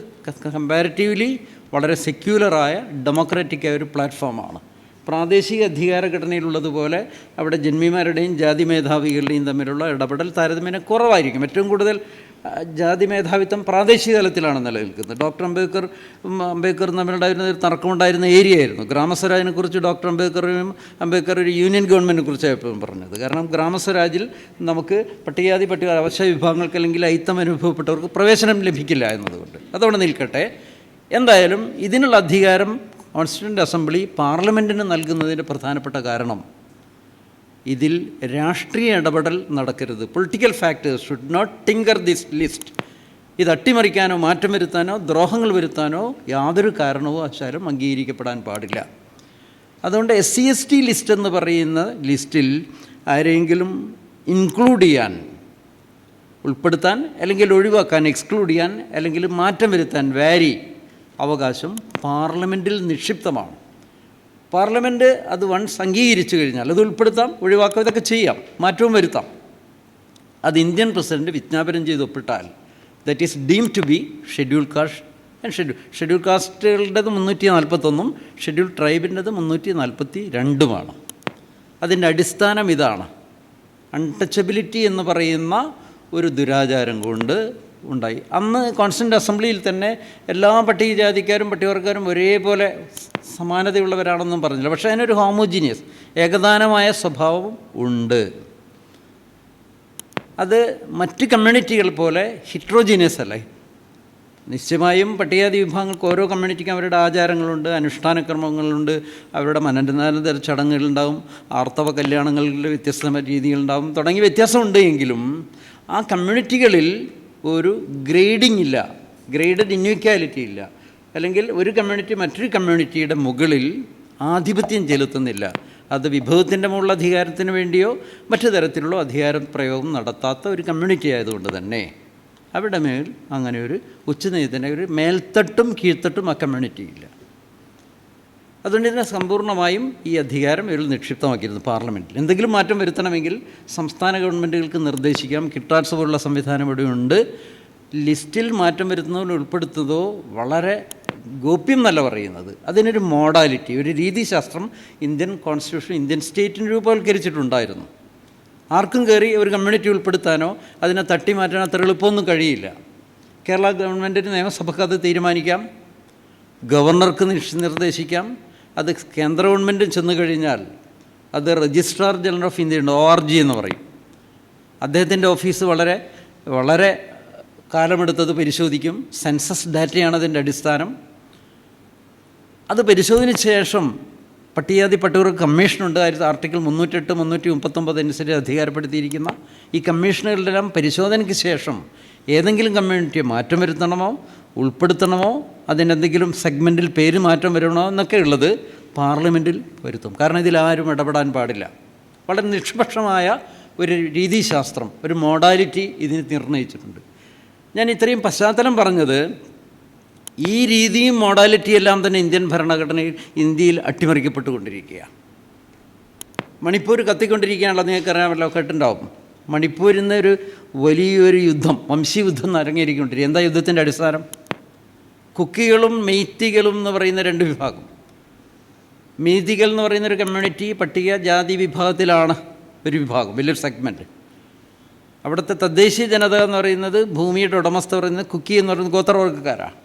കമ്പാരിറ്റീവ്ലി വളരെ സെക്യുലറായ ഡെമോക്രാറ്റിക്കായ ഒരു പ്ലാറ്റ്ഫോമാണ്. പ്രാദേശിക അധികാര ഘടനയിലുള്ളതുപോലെ അവിടെ ജന്മിമാരുടെയും ജാതി മേധാവികളുടെയും തമ്മിലുള്ള ഇടപെടൽ താരതമ്യേന കുറവായിരിക്കും. ഏറ്റവും കൂടുതൽ ജാതി മേധാവിത്വം പ്രാദേശിക തലത്തിലാണ് നിലനിൽക്കുന്നത്. ഡോക്ടർ അംബേദ്കർ തമ്മിലുണ്ടായിരുന്ന ഒരു തർക്കമുണ്ടായിരുന്ന ഏരിയയായിരുന്നു. ഗ്രാമസ്വരാജിനെക്കുറിച്ച് ഡോക്ടർ അംബേദ്കർ ഒരു യൂണിയൻ ഗവൺമെൻറ്റിനെ കുറിച്ചാണ് എപ്പോഴും പറഞ്ഞത്. കാരണം ഗ്രാമസ്വരാജിൽ നമുക്ക് പട്ടികജാതി അവശ്യ വിഭാഗങ്ങൾക്ക് അല്ലെങ്കിൽ അയിത്തം അനുഭവപ്പെട്ടവർക്ക് പ്രവേശനം ലഭിക്കില്ല എന്നതുകൊണ്ട് അതവിടെ നിൽക്കട്ടെ. എന്തായാലും ഇതിനുള്ള അധികാരം കോൺസ്റ്റിറ്റ്യൂവൻ്റ് അസംബ്ലി പാർലമെൻറ്റിന് നൽകുന്നതിൻ്റെ പ്രധാനപ്പെട്ട കാരണം ഇതിൽ രാഷ്ട്രീയ ഇടപെടൽ നടക്കരുത്. Political factors should not tinker this list. ഇത് അട്ടിമറിക്കാനോ മാറ്റം വരുത്താനോ ദ്രോഹങ്ങൾ വരുത്താനോ യാതൊരു കാരണവും വശാലും അംഗീകരിക്കപ്പെടാൻ പാടില്ല. അതുകൊണ്ട് SC/ST ലിസ്റ്റ് എന്ന് പറയുന്ന ലിസ്റ്റിൽ ആരെങ്കിലും ഇൻക്ലൂഡ് ചെയ്യാൻ, ഉൾപ്പെടുത്താൻ അല്ലെങ്കിൽ ഒഴിവാക്കാൻ, എക്സ്ക്ലൂഡ് ചെയ്യാൻ അല്ലെങ്കിൽ മാറ്റം വരുത്താൻ വാരി അവകാശം പാർലമെൻറ്റിൽ നിക്ഷിപ്തമാണ്. പാർലമെൻറ്റ് അത് വൺസ് അംഗീകരിച്ചു കഴിഞ്ഞാൽ അത് ഉൾപ്പെടുത്താം, ഒഴിവാക്കാം, ഇതൊക്കെ ചെയ്യാം, മാറ്റവും വരുത്താം. അത് ഇന്ത്യൻ പ്രസിഡൻറ്റ് വിജ്ഞാപനം ചെയ്ത് ഒപ്പിട്ടാൽ that is deemed to be schedule caste. Schedule കാസ്റ്റുകളുടേത് 341, ഷെഡ്യൂൾ ട്രൈബിൻ്റെത് 342. അതിൻ്റെ അടിസ്ഥാനം ഇതാണ്. അൺടച്ചബിലിറ്റി എന്ന് പറയുന്ന ഒരു ദുരാചാരം കൊണ്ട് ഉണ്ടായി. അന്ന് കോൺസ്റ്റിറ്റ്യൂവൻ്റ് അസംബ്ലിയിൽ തന്നെ എല്ലാ പട്ടികജാതിക്കാരും പട്ടികവർഗക്കാരും ഒരേപോലെ സമാനതയുള്ളവരാണെന്നും പറഞ്ഞില്ല. പക്ഷേ അതിനൊരു ഹോമോജീനിയസ് ഏകദാനമായ സ്വഭാവം ഉണ്ട്. അത് മറ്റ് കമ്മ്യൂണിറ്റികൾ പോലെ ഹിട്രോജീനിയസ് അല്ലേ. നിശ്ചയമായും പട്ടികജാതി വിഭാഗങ്ങൾക്ക് ഓരോ കമ്മ്യൂണിറ്റിക്കും അവരുടെ ആചാരങ്ങളുണ്ട്, അനുഷ്ഠാനക്രമങ്ങളുണ്ട്, അവരുടെ മനനന്ദന ചടങ്ങുകളുണ്ടാവും, ആർത്തവ കല്യാണങ്ങളിൽ വ്യത്യസ്ത രീതികളുണ്ടാവും, തുടങ്ങി വ്യത്യാസമുണ്ട്. എങ്കിലും ആ കമ്മ്യൂണിറ്റികളിൽ ഒരു ഗ്രേഡിംഗ് ഇല്ല, ഗ്രേഡഡ് ഇൻഇക്വാലിറ്റി ഇല്ല, അല്ലെങ്കിൽ ഒരു കമ്മ്യൂണിറ്റി മറ്റൊരു കമ്മ്യൂണിറ്റിയുടെ മുകളിൽ ആധിപത്യം ചെലുത്തുന്നില്ല. അത് വിഭവത്തിൻ്റെ മുകളിൽ അധികാരത്തിന് വേണ്ടിയോ മറ്റു തരത്തിലുള്ള അധികാര പ്രയോഗം നടത്താത്ത ഒരു കമ്മ്യൂണിറ്റി ആയതുകൊണ്ട് തന്നെ അവിടെ മേൽ അങ്ങനെ ഒരു ഉച്ചനീതിൻ്റെ ഒരു മേൽത്തട്ടും കീഴ്ത്തട്ടും ആ കമ്മ്യൂണിറ്റി ഇല്ല. അതുകൊണ്ട് തന്നെ സമ്പൂർണ്ണമായും ഈ അധികാരം ഇവരിൽ നിക്ഷിപ്തമാക്കിയിരുന്നു പാർലമെൻറ്റിൽ. എന്തെങ്കിലും മാറ്റം വരുത്തണമെങ്കിൽ സംസ്ഥാന ഗവൺമെൻറ്റുകൾക്ക് നിർദ്ദേശിക്കാം. കിട്ടാറ്റ്സ് പോലുള്ള സംവിധാനം ഇവിടെയുണ്ട്. ലിസ്റ്റിൽ മാറ്റം വരുത്തുന്നതോ ഉൾപ്പെടുത്തുന്നതോ വളരെ ഗോപ്യം എന്നല്ല പറയുന്നത്, അതിനൊരു മോഡാലിറ്റി, ഒരു രീതിശാസ്ത്രം ഇന്ത്യൻ കോൺസ്റ്റിറ്റ്യൂഷൻ ഇന്ത്യൻ സ്റ്റേറ്റിന് രൂപവൽക്കരിച്ചിട്ടുണ്ടായിരുന്നു. ആർക്കും കയറി ഒരു കമ്മ്യൂണിറ്റി ഉൾപ്പെടുത്താനോ അതിനെ തട്ടിമാറ്റാനോ അത്ര എളുപ്പമൊന്നും കഴിയില്ല. കേരള ഗവൺമെൻറ്റിന് നിയമസഭയ്ക്ക് അത് തീരുമാനിക്കാം, ഗവർണർക്ക് നിർദ്ദേശിക്കാം. അത് കേന്ദ്ര ഗവൺമെൻറ്റും ചെന്ന് കഴിഞ്ഞാൽ അത് രജിസ്ട്രാർ ജനറൽ ഓഫ് ഇന്ത്യ ഉണ്ട്, ORG എന്ന് പറയും. അദ്ദേഹത്തിൻ്റെ ഓഫീസ് വളരെ വളരെ കാലമെടുത്തത് പരിശോധിക്കും. സെൻസസ് ഡാറ്റയാണ് അതിൻ്റെ അടിസ്ഥാനം. അത് പരിശോധനയ്ക്ക് ശേഷം പട്ടികജാതി പട്ടികവർഗ കമ്മീഷനുണ്ട്. ആർട്ടിക്കിൾ 308, 339 അനുസരിച്ച് അധികാരപ്പെടുത്തിയിരിക്കുന്ന ഈ കമ്മീഷനുകളെല്ലാം പരിശോധനയ്ക്ക് ശേഷം ഏതെങ്കിലും കമ്മ്യൂണിറ്റിയെ മാറ്റം വരുത്തണമോ ഉൾപ്പെടുത്തണമോ അതിനെന്തെങ്കിലും സെഗ്മെൻറ്റിൽ പേര് മാറ്റം വരണമോ എന്നൊക്കെ ഉള്ളത് പാർലമെൻറ്റിൽ വരുത്തും. കാരണം ഇതിലാരും ഇടപെടാൻ പാടില്ല. വളരെ നിഷ്പക്ഷമായ ഒരു രീതിശാസ്ത്രം, ഒരു മോഡാലിറ്റി ഇതിന് നിർണ്ണയിച്ചിട്ടുണ്ട്. ഞാൻ ഇത്രയും പശ്ചാത്തലം പറഞ്ഞത് ഈ രീതിയും മോഡാലിറ്റിയെല്ലാം തന്നെ ഇന്ത്യൻ ഭരണഘടനയിൽ ഇന്ത്യയിൽ അട്ടിമറിക്കപ്പെട്ടുകൊണ്ടിരിക്കുകയാണ്. മണിപ്പൂർ കത്തിക്കൊണ്ടിരിക്കുകയാണല്ലോ, നിങ്ങൾക്കറിയാമല്ലോ, കേട്ടിട്ടുണ്ടാവും. മണിപ്പൂരിൽ നിന്ന് ഒരു വലിയൊരു യുദ്ധം, വംശീയുദ്ധം അരങ്ങേറിക്കൊണ്ടിരിക്കുക. എന്താ യുദ്ധത്തിൻ്റെ അടിസ്ഥാനം? കുക്കികളും മെയ്ത്തികളും എന്ന് പറയുന്ന രണ്ട് വിഭാഗം. മെയ്തികൾ എന്ന് പറയുന്നൊരു കമ്മ്യൂണിറ്റി പട്ടിക ജാതി വിഭാഗത്തിലാണ് ഒരു വിഭാഗം, വലിയൊരു സെഗ്മെൻറ്റ്. അവിടുത്തെ തദ്ദേശീയ ജനത എന്ന് പറയുന്നത്, ഭൂമിയുടെ ഉടമസ്ഥ പറയുന്നത് കുക്കി എന്ന് പറയുന്നത് ഗോത്രവർഗ്ഗക്കാരാണ്.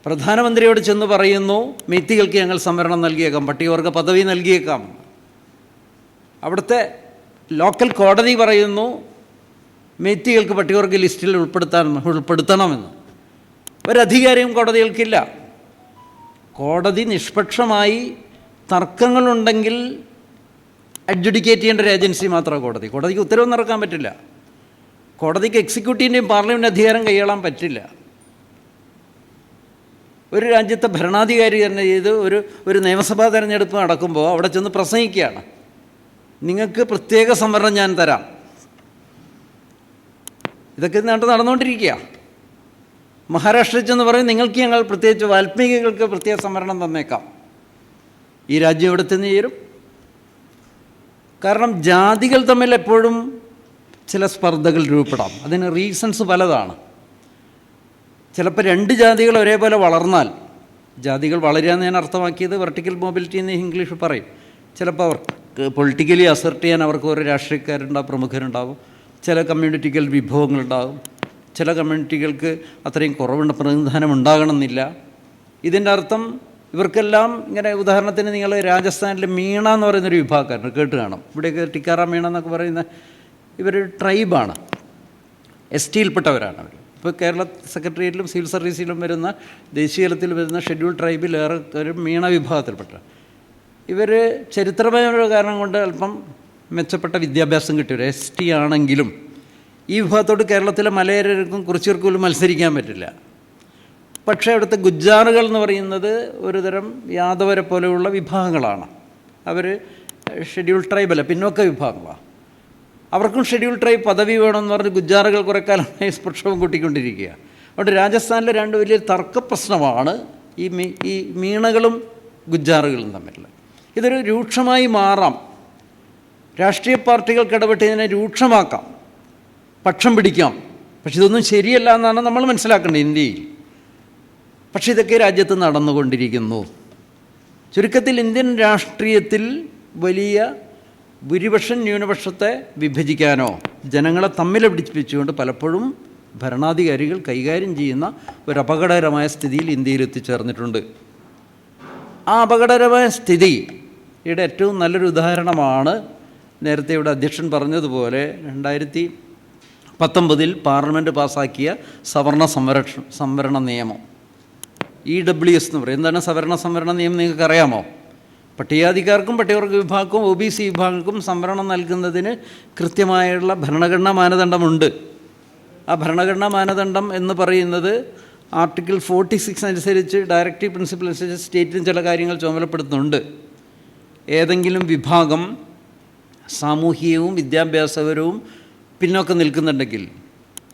പ്രധാനമന്ത്രിയോട് ചെന്ന് പറയുന്നു, മെയ്ത്തികൾക്ക് ഞങ്ങൾ സംവരണം നൽകിയേക്കാം, പട്ടികവർഗ പദവി നൽകിയേക്കാം. അവിടുത്തെ ലോക്കൽ കോടതി പറയുന്നു മെയ്ത്തികൾക്ക് പട്ടികവർഗ ലിസ്റ്റിൽ ഉൾപ്പെടുത്തണമെന്ന്. ഒരധികാരവും കോടതികൾക്കില്ല. കോടതി നിഷ്പക്ഷമായി തർക്കങ്ങളുണ്ടെങ്കിൽ അഡ്ജുഡിക്കേറ്റ് ചെയ്യേണ്ട ഒരു ഏജൻസി മാത്രമാണ് കോടതി. കോടതിക്ക് ഉത്തരവൊന്നും ഇറക്കാൻ പറ്റില്ല. കോടതിക്ക് എക്സിക്യൂട്ടീവിൻ്റെയും പാർലമെൻറ്റ് അധികാരം കൈയാളാൻ പറ്റില്ല. ഒരു രാജ്യത്തെ ഭരണാധികാരി തന്നെ ചെയ്ത് ഒരു നിയമസഭാ തെരഞ്ഞെടുപ്പ് നടക്കുമ്പോൾ അവിടെ ചെന്ന് പ്രസംഗിക്കുകയാണ്, നിങ്ങൾക്ക് പ്രത്യേക സംവരണം ഞാൻ തരാം. ഇതൊക്കെ നാട്ടിൽ നടന്നുകൊണ്ടിരിക്കുക. മഹാരാഷ്ട്രയിൽ ചെന്ന് പറയും, നിങ്ങൾക്ക് ഞങ്ങൾ പ്രത്യേകിച്ച് വാൽമീകികൾക്ക് പ്രത്യേക സംവരണം തന്നേക്കാം. ഈ രാജ്യം എവിടെ ചെന്ന് ചേരും? കാരണം ജാതികൾ തമ്മിൽ എപ്പോഴും ചില സ്പർദ്ധകൾ രൂപപ്പെടാം. അതിന് റീസൺസ് പലതാണ്. ചിലപ്പോൾ രണ്ട് ജാതികൾ ഒരേപോലെ വളർന്നാൽ, ജാതികൾ വളരുകയെന്ന് ഞാൻ അർത്ഥമാക്കിയത് വെർട്ടിക്കൽ മൊബിലിറ്റി എന്ന് ഇംഗ്ലീഷ് പറയും. ചിലപ്പോൾ അവർക്ക് പൊളിറ്റിക്കലി അസർട്ട് ചെയ്യാൻ അവർക്ക് ഓരോ രാഷ്ട്രീയക്കാരുണ്ടാവും, പ്രമുഖരുണ്ടാവും. ചില കമ്മ്യൂണിറ്റികൾ വിഭവങ്ങളുണ്ടാകും. ചില കമ്മ്യൂണിറ്റികൾക്ക് അത്രയും കുറവുണ്ട്, പ്രതിനിധാനം ഉണ്ടാകണമെന്നില്ല. ഇതിൻ്റെ അർത്ഥം ഇവർക്കെല്ലാം ഇങ്ങനെ, ഉദാഹരണത്തിന് നിങ്ങൾ രാജസ്ഥാനിലെ മീണ എന്ന് പറയുന്നൊരു വിഭാഗക്കാരൻ കേട്ട് കാണും. ഇവിടെയൊക്കെ ടിക്കാറാം മീണ എന്നൊക്കെ പറയുന്ന ഇവർ ട്രൈബാണ്, ST യിൽപ്പെട്ടവരാണ് അവർ. ഇപ്പോൾ കേരള സെക്രട്ടേറിയറ്റിലും സിവിൽ സർവീസിലും വരുന്ന, ദേശീയ തലത്തിൽ വരുന്ന ഷെഡ്യൂൾ ട്രൈബിൽ ഏറെ ഒരു മീണ വിഭാഗത്തിൽപ്പെട്ട ഇവർ ചരിത്രപരമായ കാരണം കൊണ്ട് അല്പം മെച്ചപ്പെട്ട വിദ്യാഭ്യാസം കിട്ടിയവർ. ST ആണെങ്കിലും ഈ വിഭാഗത്തോട് കേരളത്തിലെ മലയരർക്കും കുറിച്യർക്കും പോലും മത്സരിക്കാൻ പറ്റില്ല. പക്ഷേ അവിടുത്തെ ഗുജ്ജാറുകൾ എന്ന് പറയുന്നത് ഒരു തരം യാദവരെ പോലെയുള്ള വിഭാഗങ്ങളാണ്. അവർ ഷെഡ്യൂൾ ട്രൈബല്ല, പിന്നോക്ക വിഭാഗങ്ങളാണ്. അവർക്കും ഷെഡ്യൂൾ ട്രൈബ് പദവി വേണമെന്ന് പറഞ്ഞ് ഗുജ്ജാറുകൾ കുറേ കാലമായി പ്രക്ഷോഭം കൂട്ടിക്കൊണ്ടിരിക്കുക. അതുകൊണ്ട് രാജസ്ഥാനിലെ രണ്ട് വലിയ തർക്ക പ്രശ്നമാണ് ഈ മീണകളും ഗുജ്ജാറുകളും തമ്മിലുള്ള. ഇതൊരു രൂക്ഷമായി മാറാം. രാഷ്ട്രീയ പാർട്ടികൾക്ക് ഇടപെട്ട് ഇതിനെ രൂക്ഷമാക്കാം, പക്ഷം പിടിക്കാം. പക്ഷെ ഇതൊന്നും ശരിയല്ല എന്നാണ് നമ്മൾ മനസ്സിലാക്കേണ്ടത് ഇന്ത്യയിൽ. പക്ഷെ ഇതൊക്കെ രാജ്യത്ത് നടന്നുകൊണ്ടിരിക്കുന്നു. ചുരുക്കത്തിൽ ഇന്ത്യൻ രാഷ്ട്രീയത്തിൽ വലിയ ഭൂരിപക്ഷം ന്യൂനപക്ഷത്തെ വിഭജിക്കാനോ ജനങ്ങളെ തമ്മിൽ പിടിപ്പിച്ചുകൊണ്ട് പലപ്പോഴും ഭരണാധികാരികൾ കൈകാര്യം ചെയ്യുന്ന ഒരു അപകടകരമായ സ്ഥിതിയിൽ ഇന്ത്യയിൽ എത്തിച്ചേർന്നിട്ടുണ്ട്. ആ അപകടകരമായ സ്ഥിതിയുടെ ഏറ്റവും നല്ലൊരു ഉദാഹരണമാണ് നേരത്തെ ഇവിടെ അധ്യക്ഷൻ പറഞ്ഞതുപോലെ 2019 പാർലമെൻറ്റ് പാസ്സാക്കിയ സംവരണ നിയമം, EWS എന്ന് പറയും. എന്താണ് സംവരണ നിയമം നിങ്ങൾക്കറിയാമോ? പട്ടികജാതിക്കാർക്കും പട്ടികവർഗ വിഭാഗക്കും OBC വിഭാഗങ്ങൾക്കും സംവരണം നൽകുന്നതിന് കൃത്യമായുള്ള ഭരണഘടനാ മാനദണ്ഡമുണ്ട്. ആ ഭരണഘടനാ മാനദണ്ഡം എന്ന് പറയുന്നത് ആർട്ടിക്കിൾ 46 അനുസരിച്ച്, ഡയറക്റ്റീവ് പ്രിൻസിപ്പിൾ അനുസരിച്ച് സ്റ്റേറ്റിന് ചില കാര്യങ്ങൾ ചുമതലപ്പെടുത്തുന്നുണ്ട്. ഏതെങ്കിലും വിഭാഗം സാമൂഹികവും വിദ്യാഭ്യാസപരവും പിന്നോക്കം നിൽക്കുന്നുണ്ടെങ്കിൽ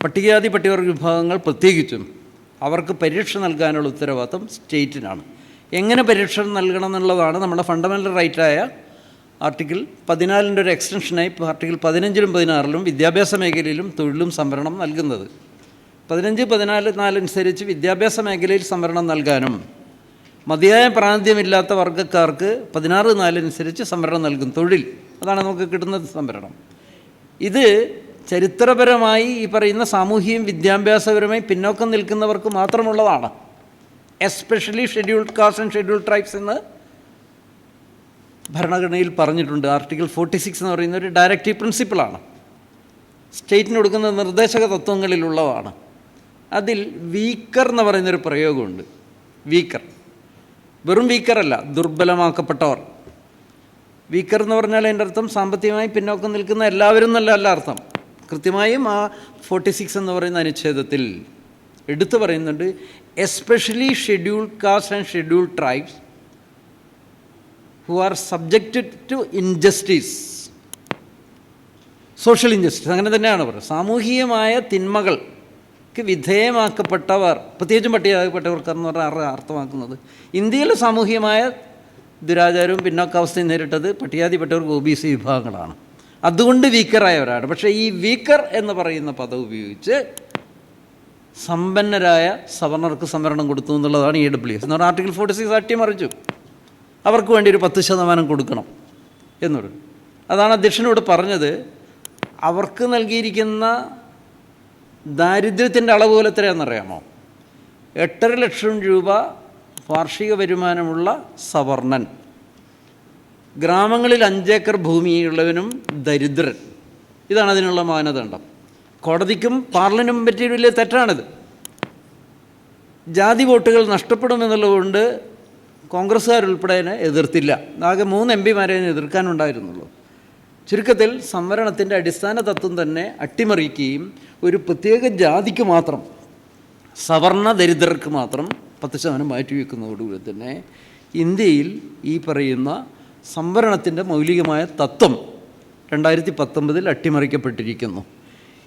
പട്ടികജാതി പട്ടികവർഗ വിഭാഗങ്ങൾ പ്രത്യേകിച്ചും അവർക്ക് പരിരക്ഷ നൽകാനുള്ള ഉത്തരവാദിത്വം സ്റ്റേറ്റിനാണ്. എങ്ങനെ പരിരക്ഷ നൽകണം എന്നുള്ളതാണ് നമ്മുടെ ഫണ്ടമെൻ്റൽ റൈറ്റായ ആർട്ടിക്കിൾ 14 ഒരു എക്സ്റ്റൻഷനായി ആർട്ടിക്കിൾ 15-ലും 16-ലും വിദ്യാഭ്യാസ മേഖലയിലും തൊഴിലും സംവരണം നൽകുന്നത്. 15-14 അനുസരിച്ച് വിദ്യാഭ്യാസ മേഖലയിൽ സംവരണം നൽകാനും മതിയായ പ്രാതിനിധ്യമില്ലാത്ത വർഗ്ഗക്കാർക്ക് 16-4 അനുസരിച്ച് സംവരണം നൽകും. തൊഴിൽ, അതാണ് നമുക്ക് കിട്ടുന്ന സംവരണം. ഇത് ചരിത്രപരമായി ഈ പറയുന്ന സാമൂഹികവും വിദ്യാഭ്യാസപരമായി പിന്നോക്കം നിൽക്കുന്നവർക്ക് മാത്രമുള്ളതാണ്. Especially scheduled caste and scheduled tribes എന്ന് ഭരണഘടനയിൽ പറഞ്ഞിട്ടുണ്ട്. ആർട്ടിക്കിൾ 46 എന്ന് പറയുന്ന ഒരു ഡയറക്റ്റീവ് പ്രിൻസിപ്പിളാണ്, സ്റ്റേറ്റിന് കൊടുക്കുന്ന നിർദ്ദേശക തത്വങ്ങളിലുള്ളതാണ്. അതിൽ വീക്കർ എന്ന് പറയുന്നൊരു പ്രയോഗമുണ്ട്. വീക്കർ, വെറും വീക്കറല്ല, ദുർബലമാക്കപ്പെട്ടവർ. വീക്കർ എന്ന് പറഞ്ഞാൽ അതിൻ്റെ അർത്ഥം സാമ്പത്തികമായി പിന്നോക്കം നിൽക്കുന്ന എല്ലാവരും എന്നല്ല അർത്ഥം. കൃത്യമായും ആ 46 എന്ന് പറയുന്ന അനുച്ഛേദത്തിൽ എടുത്തു പറയുന്നുണ്ട്, especially scheduled caste and scheduled tribes who are subjected to injustice, social injustice, അങ്ങനെ തന്നെയാണ് പറയുന്നത്. സാമൂഹികമായ തിന്മകൾക്ക് വിധേയമാക്കപ്പെട്ടവർ, പ്രത്യേകിച്ചും പട്ടികജാതിപ്പെട്ടവർക്കെന്ന് പറഞ്ഞാൽ അർത്ഥമാക്കുന്നത് ഇന്ത്യയിലെ സാമൂഹികമായ ദുരാചാരവും പിന്നോക്കാവസ്ഥയും നേരിട്ടത് പട്ടികജാതിപ്പെട്ടവർക്ക് OBC വിഭാഗങ്ങളാണ്. അതുകൊണ്ട് വീക്കറായവരാണ്. പക്ഷേ ഈ വീക്കർ എന്ന് പറയുന്ന പദം ഉപയോഗിച്ച് സമ്പന്നരായ സവർണർക്ക് സംവരണം കൊടുത്തു എന്നുള്ളതാണ് EWS എന്ന് പറഞ്ഞാൽ ആർട്ടിക്കിൾ 46 അട്ടിമറിച്ചു. അവർക്ക് വേണ്ടി ഒരു 10% കൊടുക്കണം എന്നുള്ളത്. അതാണ് അധ്യക്ഷനോട് പറഞ്ഞത്. അവർക്ക് നൽകിയിരിക്കുന്ന ദാരിദ്ര്യത്തിൻ്റെ അളവ് പോലെ എത്രയാണെന്നറിയാമോ? 8.5 ലക്ഷം രൂപ വാർഷിക വരുമാനമുള്ള സവർണൻ, ഗ്രാമങ്ങളിൽ 5 ഏക്കർ ഭൂമിയുള്ളവനും ദരിദ്രൻ. ഇതാണ് അതിനുള്ള മാനദണ്ഡം. കോടതിക്കും പാർലമെൻറ്റിനും പറ്റിയ വലിയ തെറ്റാണിത്. ജാതി വോട്ടുകൾ നഷ്ടപ്പെടുമെന്നുള്ളതുകൊണ്ട് കോൺഗ്രസ്സുകാരുൾപ്പെടെ അതിനെ എതിർത്തില്ല. ആകെ 3 MP എതിർക്കാനുണ്ടായിരുന്നുള്ളൂ. ചുരുക്കത്തിൽ സംവരണത്തിൻ്റെ അടിസ്ഥാന തത്വം തന്നെ അട്ടിമറിക്കുകയും ഒരു പ്രത്യേക ജാതിക്ക് മാത്രം, സവർണ ദരിദ്രർക്ക് മാത്രം 10% മാറ്റിവെക്കുന്നതോടുകൂടി തന്നെ ഇന്ത്യയിൽ ഈ പറയുന്ന സംവരണത്തിൻ്റെ മൗലികമായ തത്വം 2019 അട്ടിമറിക്കപ്പെട്ടിരിക്കുന്നു.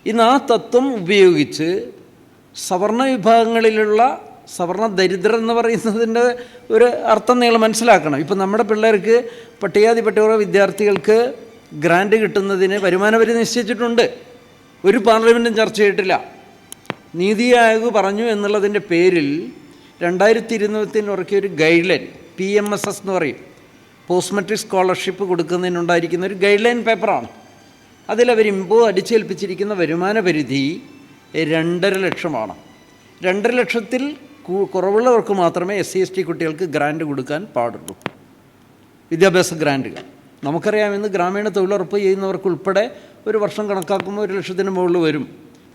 ഇന്ന് ആ തത്വം ഉപയോഗിച്ച് സവർണ വിഭാഗങ്ങളിലുള്ള സവർണ ദരിദ്രർ എന്ന് പറയുന്നതിൻ്റെ ഒരു അർത്ഥം നിങ്ങൾ മനസ്സിലാക്കണം. ഇപ്പം നമ്മുടെ പിള്ളേർക്ക് പട്ടികജാതിപ്പെട്ട വിദ്യാർത്ഥികൾക്ക് ഗ്രാൻഡ് കിട്ടുന്നതിന് വരുമാന പരിധി നിശ്ചയിച്ചിട്ടുണ്ട്. ഒരു പാർലമെൻറ്റും ചർച്ച ചെയ്തിട്ടില്ല. നീതി ആയോഗ് പറഞ്ഞു എന്നുള്ളതിൻ്റെ പേരിൽ 2020 ഇറക്കിയ ഒരു ഗൈഡ് ലൈൻ, PMSS എന്ന് പറയും, പോസ്റ്റ് മെട്രിക് സ്കോളർഷിപ്പ് കൊടുക്കുന്നതിനുണ്ടായിരിക്കുന്ന ഒരു ഗൈഡ് ലൈൻ പേപ്പറാണ്. അതിലവരിപ്പോൾ അടിച്ചേൽപ്പിച്ചിരിക്കുന്ന വരുമാന പരിധി 2.5 ലക്ഷമാണ്. 2.5 ലക്ഷത്തിൽ കുറവുള്ളവർക്ക് മാത്രമേ SC/ST കുട്ടികൾക്ക് ഗ്രാൻഡ് കൊടുക്കാൻ പാടുള്ളൂ, വിദ്യാഭ്യാസ ഗ്രാൻഡുകൾ. നമുക്കറിയാം, ഇന്ന് ഗ്രാമീണ തൊഴിലുറപ്പ് ചെയ്യുന്നവർക്ക് ഉൾപ്പെടെ ഒരു വർഷം കണക്കാക്കുമ്പോൾ 1 ലക്ഷത്തിന് മുകളിൽ വരും.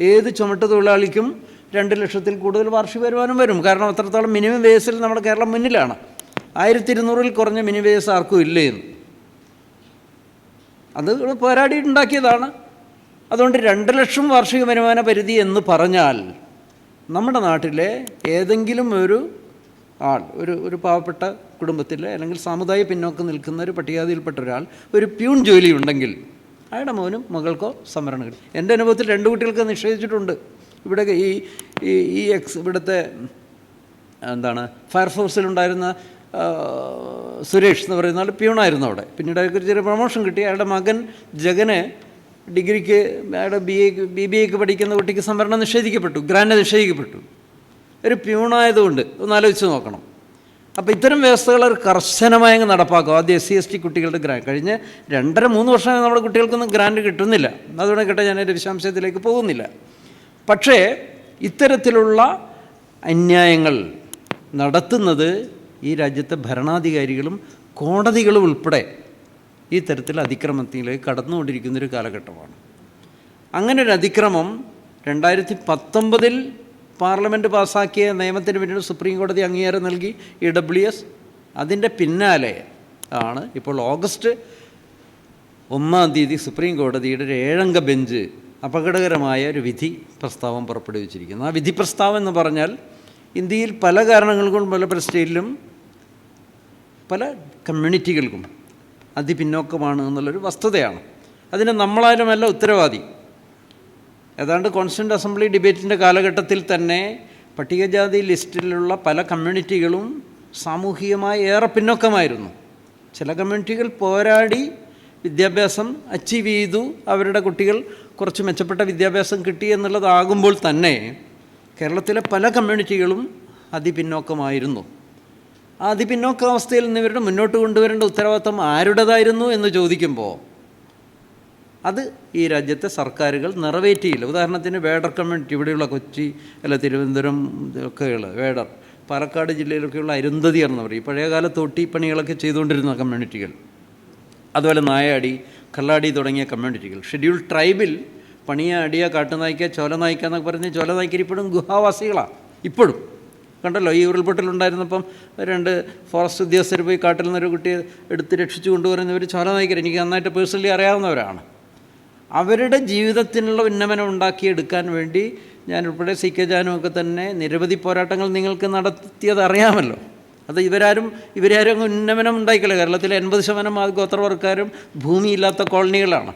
ഏത് ചുമട്ട് തൊഴിലാളിക്കും 2 ലക്ഷത്തിൽ കൂടുതൽ വാർഷിക വരുമാനം വരും. കാരണം അത്രത്തോളം മിനിമം വേസിൽ നമ്മുടെ കേരളം മുന്നിലാണ്. 1200-ൽ കുറഞ്ഞ മിനിമം വേസ് ആർക്കും ഇല്ലേ എന്ന് അത് പോരാടിയിട്ടുണ്ടാക്കിയതാണ്. അതുകൊണ്ട് 2 ലക്ഷം വാർഷിക വരുമാന പരിധി എന്ന് പറഞ്ഞാൽ നമ്മുടെ നാട്ടിലെ ഏതെങ്കിലും ഒരു ആൾ, ഒരു പാവപ്പെട്ട കുടുംബത്തിലെ അല്ലെങ്കിൽ സാമുദായിക പിന്നോക്കം നിൽക്കുന്ന ഒരു പട്ടികജാതിയിൽപ്പെട്ട ഒരാൾ ഒരു പ്യൂൺ ജോലി ഉണ്ടെങ്കിൽ അയാളുടെ മോനും മകൾക്കോ സംവരണം കിട്ടും. എൻ്റെ അനുഭവത്തിൽ 2 കുട്ടികൾക്ക് നിഷേധിച്ചിട്ടുണ്ട്. ഇവിടെ ഇവിടുത്തെ ഫയർഫോഴ്സിലുണ്ടായിരുന്ന സുരേഷ് എന്ന് പറയുന്ന ആൾ പ്യൂണായിരുന്നു അവിടെ. പിന്നീട് അയാൾക്ക് ചെറിയ പ്രൊമോഷൻ കിട്ടി. അയാളുടെ മകൻ ജഗന് ഡിഗ്രിക്ക്, അയാളുടെ BBA പഠിക്കുന്ന കുട്ടിക്ക് സംവരണം നിഷേധിക്കപ്പെട്ടു, ഗ്രാൻഡ് നിഷേധിക്കപ്പെട്ടു. ഒരു പ്യൂണായതുകൊണ്ട് ഒന്ന് ആലോചിച്ച് നോക്കണം. അപ്പോൾ ഇത്തരം വ്യവസ്ഥകൾ കർശനമായി നടപ്പാക്കും. ആദ്യം SC/ST കുട്ടികളുടെ ഗ്രാൻഡ് കഴിഞ്ഞ് 2.5-3 വർഷമായി നമ്മുടെ കുട്ടികൾക്കൊന്നും ഗ്രാൻഡ് കിട്ടുന്നില്ല. അതുകൊണ്ട് കേട്ടെ, ഞാനതിൻ്റെ വിശദാംശത്തിലേക്ക് പോകുന്നില്ല. പക്ഷേ ഇത്തരത്തിലുള്ള അന്യായങ്ങൾ നടത്തുന്നത് ഈ രാജ്യത്തെ ഭരണാധികാരികളും കോടതികളും ഉൾപ്പെടെ ഈ തരത്തിൽ അതിക്രമത്തിലേക്ക് കടന്നുകൊണ്ടിരിക്കുന്നൊരു കാലഘട്ടമാണ്. അങ്ങനെ ഒരു അതിക്രമം 2019 പാർലമെൻറ്റ് പാസ്സാക്കിയ നിയമത്തിന് പിന്നീട് സുപ്രീം കോടതി അംഗീകാരം നൽകി EWS. അതിൻ്റെ പിന്നാലെ ആണ് ഇപ്പോൾ ഓഗസ്റ്റ് 1 സുപ്രീം കോടതിയുടെ ഒരു 7-അംഗ ബെഞ്ച് അപകടകരമായ ഒരു വിധി പ്രസ്താവം പുറപ്പെടുവിച്ചിരിക്കുന്നത്. ആ വിധി പ്രസ്താവം എന്ന് പറഞ്ഞാൽ ഇന്ത്യയിൽ പല കാരണങ്ങൾ കൊണ്ടും പല സ്റ്റേറ്റിലും പല കമ്മ്യൂണിറ്റികൾക്കും അതിപിന്നോക്കമാണ് എന്നുള്ളൊരു വസ്തുതയാണ്. അതിന് നമ്മളാരുമല്ല ഉത്തരവാദി. ഏതാണ്ട് കോൺസ്റ്റിറ്റ്യൂൻ്റ് അസംബ്ലി ഡിബേറ്റിൻ്റെ കാലഘട്ടത്തിൽ തന്നെ പട്ടികജാതി ലിസ്റ്റിലുള്ള പല കമ്മ്യൂണിറ്റികളും സാമൂഹികമായി ഏറെ പിന്നോക്കമായിരുന്നു. ചില കമ്മ്യൂണിറ്റികൾ പോരാടി വിദ്യാഭ്യാസം അച്ചീവ് ചെയ്തു, അവരുടെ കുട്ടികൾ കുറച്ച് മെച്ചപ്പെട്ട വിദ്യാഭ്യാസം കിട്ടി എന്നുള്ളതാകുമ്പോൾ തന്നെ കേരളത്തിലെ പല കമ്മ്യൂണിറ്റികളും അതിപിന്നോക്കമായിരുന്നു. ആ അതിപിന്നോക്കാവസ്ഥയിൽ നിന്ന് ഇവരുടെ മുന്നോട്ട് കൊണ്ടുവരേണ്ട ഉത്തരവാദിത്വം ആരുടേതായിരുന്നു എന്ന് ചോദിക്കുമ്പോൾ അത് ഈ രാജ്യത്തെ സർക്കാരുകൾ നിറവേറ്റിയില്ല. ഉദാഹരണത്തിന് വേഡർ കമ്മ്യൂണിറ്റി, ഇവിടെയുള്ള കൊച്ചി തിരുവനന്തപുരം ഒക്കെയുള്ള വേഡർ, പാലക്കാട് ജില്ലയിലൊക്കെയുള്ള അരുന്ധതി എന്ന് പറയും, പഴയകാല തോട്ടിപ്പണികളൊക്കെ ചെയ്തുകൊണ്ടിരുന്ന കമ്മ്യൂണിറ്റികൾ, അതുപോലെ നായാടി, കള്ളാടി തുടങ്ങിയ കമ്മ്യൂണിറ്റികൾ. ഷെഡ്യൂൾ ട്രൈബിൽ പണിയാടിയ, കാട്ടുനായ്ക്ക, ചോലനായ്ക്ക എന്നൊക്കെ പറഞ്ഞ് ചോലനായ്ക്കർ ഇപ്പോഴും ഗുഹാവാസികളാണ്. ഇപ്പോഴും കണ്ടല്ലോ, ഈ ഉരുൾപൊട്ടലുണ്ടായിരുന്നപ്പം 2 ഫോറസ്റ്റ് ഉദ്യോഗസ്ഥർ പോയി കാട്ടിൽ നിന്നൊരു കുട്ടിയെ എടുത്ത് രക്ഷിച്ചു കൊണ്ടുവരുന്നവർ ചോലനായ്ക്കർ, എനിക്ക് നന്നായിട്ട് പേഴ്സണലി അറിയാവുന്നവരാണ്. അവരുടെ ജീവിതത്തിനുള്ള ഉന്നമനം ഉണ്ടാക്കിയെടുക്കാൻ വേണ്ടി ഞാൻ ഉൾപ്പെടെ സി കെ ജാനുമൊക്കെ തന്നെ നിരവധി പോരാട്ടങ്ങൾ നിങ്ങൾക്ക് നടത്തിയത് അറിയാമല്ലോ. അത് ഇവരാരും ഉന്നമനം ഉണ്ടായിക്കില്ല. കേരളത്തിലെ 80% ഗോത്രവർക്കാരും ഭൂമിയില്ലാത്ത കോളനികളാണ്.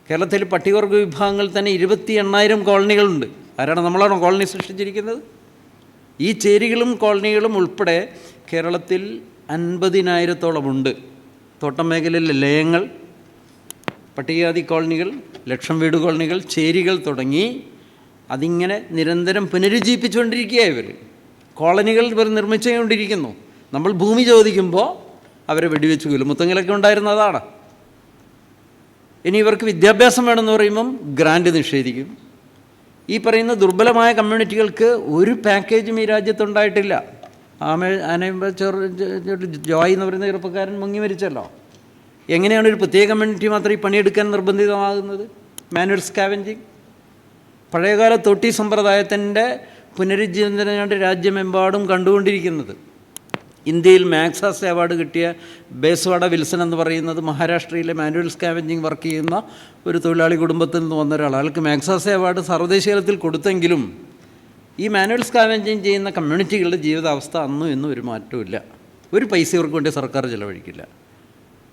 കേരളത്തിൽ പട്ടികവർഗ വിഭാഗങ്ങൾ തന്നെ 28,000 കോളനികളുണ്ട്. ആരാണ്? നമ്മളാണോ കോളനി സൃഷ്ടിച്ചിരിക്കുന്നത്? ഈ ചേരികളും കോളനികളും ഉൾപ്പെടെ കേരളത്തിൽ 50,000-ഓളമുണ്ട്. തോട്ടം മേഖലയിലെ ലയങ്ങൾ, പട്ടികജാതി കോളനികൾ, ലക്ഷം വീട് കോളനികൾ, ചേരികൾ തുടങ്ങി അതിങ്ങനെ നിരന്തരം പുനരുജ്ജീവിപ്പിച്ചുകൊണ്ടിരിക്കുകയാണ് ഇവർ. കോളനികൾ ഇവർ നിർമ്മിച്ചുകൊണ്ടിരിക്കുന്നു. നമ്മൾ ഭൂമി ചോദിക്കുമ്പോൾ അവരെ വെടിവെച്ച് കൊല്ലും. മുത്തങ്ങലൊക്കെ ഉണ്ടായിരുന്നതാണ്. ഇനി ഇവർക്ക് വിദ്യാഭ്യാസം വേണമെന്ന് പറയുമ്പം ഗ്രാൻഡ് നിഷേധിക്കും. ഈ പറയുന്ന ദുർബലമായ കമ്മ്യൂണിറ്റികൾക്ക് ഒരു പാക്കേജും ഈ രാജ്യത്തുണ്ടായിട്ടില്ല. ജോയ് എന്ന് പറയുന്ന ചെറുപ്പക്കാരൻ മുങ്ങി മരിച്ചല്ലോ. എങ്ങനെയാണ് ഒരു പ്രത്യേക കമ്മ്യൂണിറ്റി മാത്രം ഈ പണിയെടുക്കാൻ നിർബന്ധിതമാകുന്നത്? Manual scavenging. പഴയകാല തൊട്ടി സമ്പ്രദായത്തിൻ്റെ പുനരുജ്ജീവനത്തിനാണ് രാജ്യമെമ്പാടും കണ്ടുകൊണ്ടിരിക്കുന്നത്. ഇന്ത്യയിൽ മാക്സാസ് അവാർഡ് കിട്ടിയ ബേസ്വാഡ വിൽസൺ എന്ന് പറയുന്നത് മഹാരാഷ്ട്രയിലെ മാനുവൽ സ്കാവെഞ്ചിങ് വർക്ക് ചെയ്യുന്ന ഒരു തൊഴിലാളി കുടുംബത്തിൽ നിന്ന് വന്ന ഒരാൾ. അയാൾക്ക് മാക്സാസ് അവാർഡ് സർവ്വദേശീയ തലത്തിൽ കൊടുത്തെങ്കിലും ഈ മാനുവൽ സ്കാവെഞ്ചിങ് ചെയ്യുന്ന കമ്മ്യൂണിറ്റികളുടെ ജീവിതാവസ്ഥ അന്നും ഇന്നും ഒരു മാറ്റമില്ല. ഒരു പൈസ ഇവർക്ക് വേണ്ടി സർക്കാർ ചിലവഴിക്കില്ല.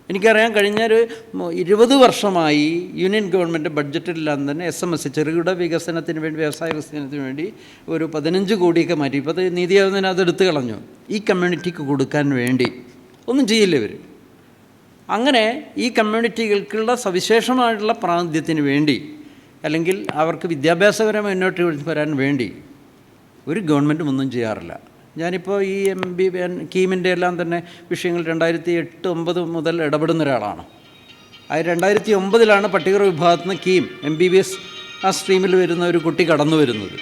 എനിക്കറിയാം, കഴിഞ്ഞ 20 വർഷമായി യൂണിയൻ ഗവൺമെൻറ് ബഡ്ജറ്റിലെല്ലാം തന്നെ SMS ചെറുകിട വികസനത്തിന് വേണ്ടി, വ്യവസായ വികസനത്തിന് വേണ്ടി ഒരു 15 കോടിയൊക്കെ മാറ്റി. ഇപ്പോൾ നീതി ആയോഗിന് അത് എടുത്തു കളഞ്ഞു. ഈ കമ്മ്യൂണിറ്റിക്ക് കൊടുക്കാൻ വേണ്ടി ഒന്നും ചെയ്യില്ല ഇവർ. അങ്ങനെ ഈ കമ്മ്യൂണിറ്റികൾക്കുള്ള സവിശേഷമായിട്ടുള്ള പ്രാതിനിധ്യത്തിന് വേണ്ടി, അല്ലെങ്കിൽ അവർക്ക് വിദ്യാഭ്യാസപരമായി മുന്നോട്ട് വരാൻ വേണ്ടി ഒരു ഗവൺമെൻറ്റും ഒന്നും ചെയ്യാറില്ല. ഞാനിപ്പോൾ ഈ കീമിൻ്റെ എല്ലാം തന്നെ വിഷയങ്ങൾ 2008-9 മുതൽ ഇടപെടുന്ന ഒരാളാണ്. അത് 2009 പട്ടിക വിഭാഗത്തിൽ നിന്ന് കീം MBBS ആ സ്ട്രീമിൽ വരുന്ന ഒരു കുട്ടി കടന്നു വരുന്നത്.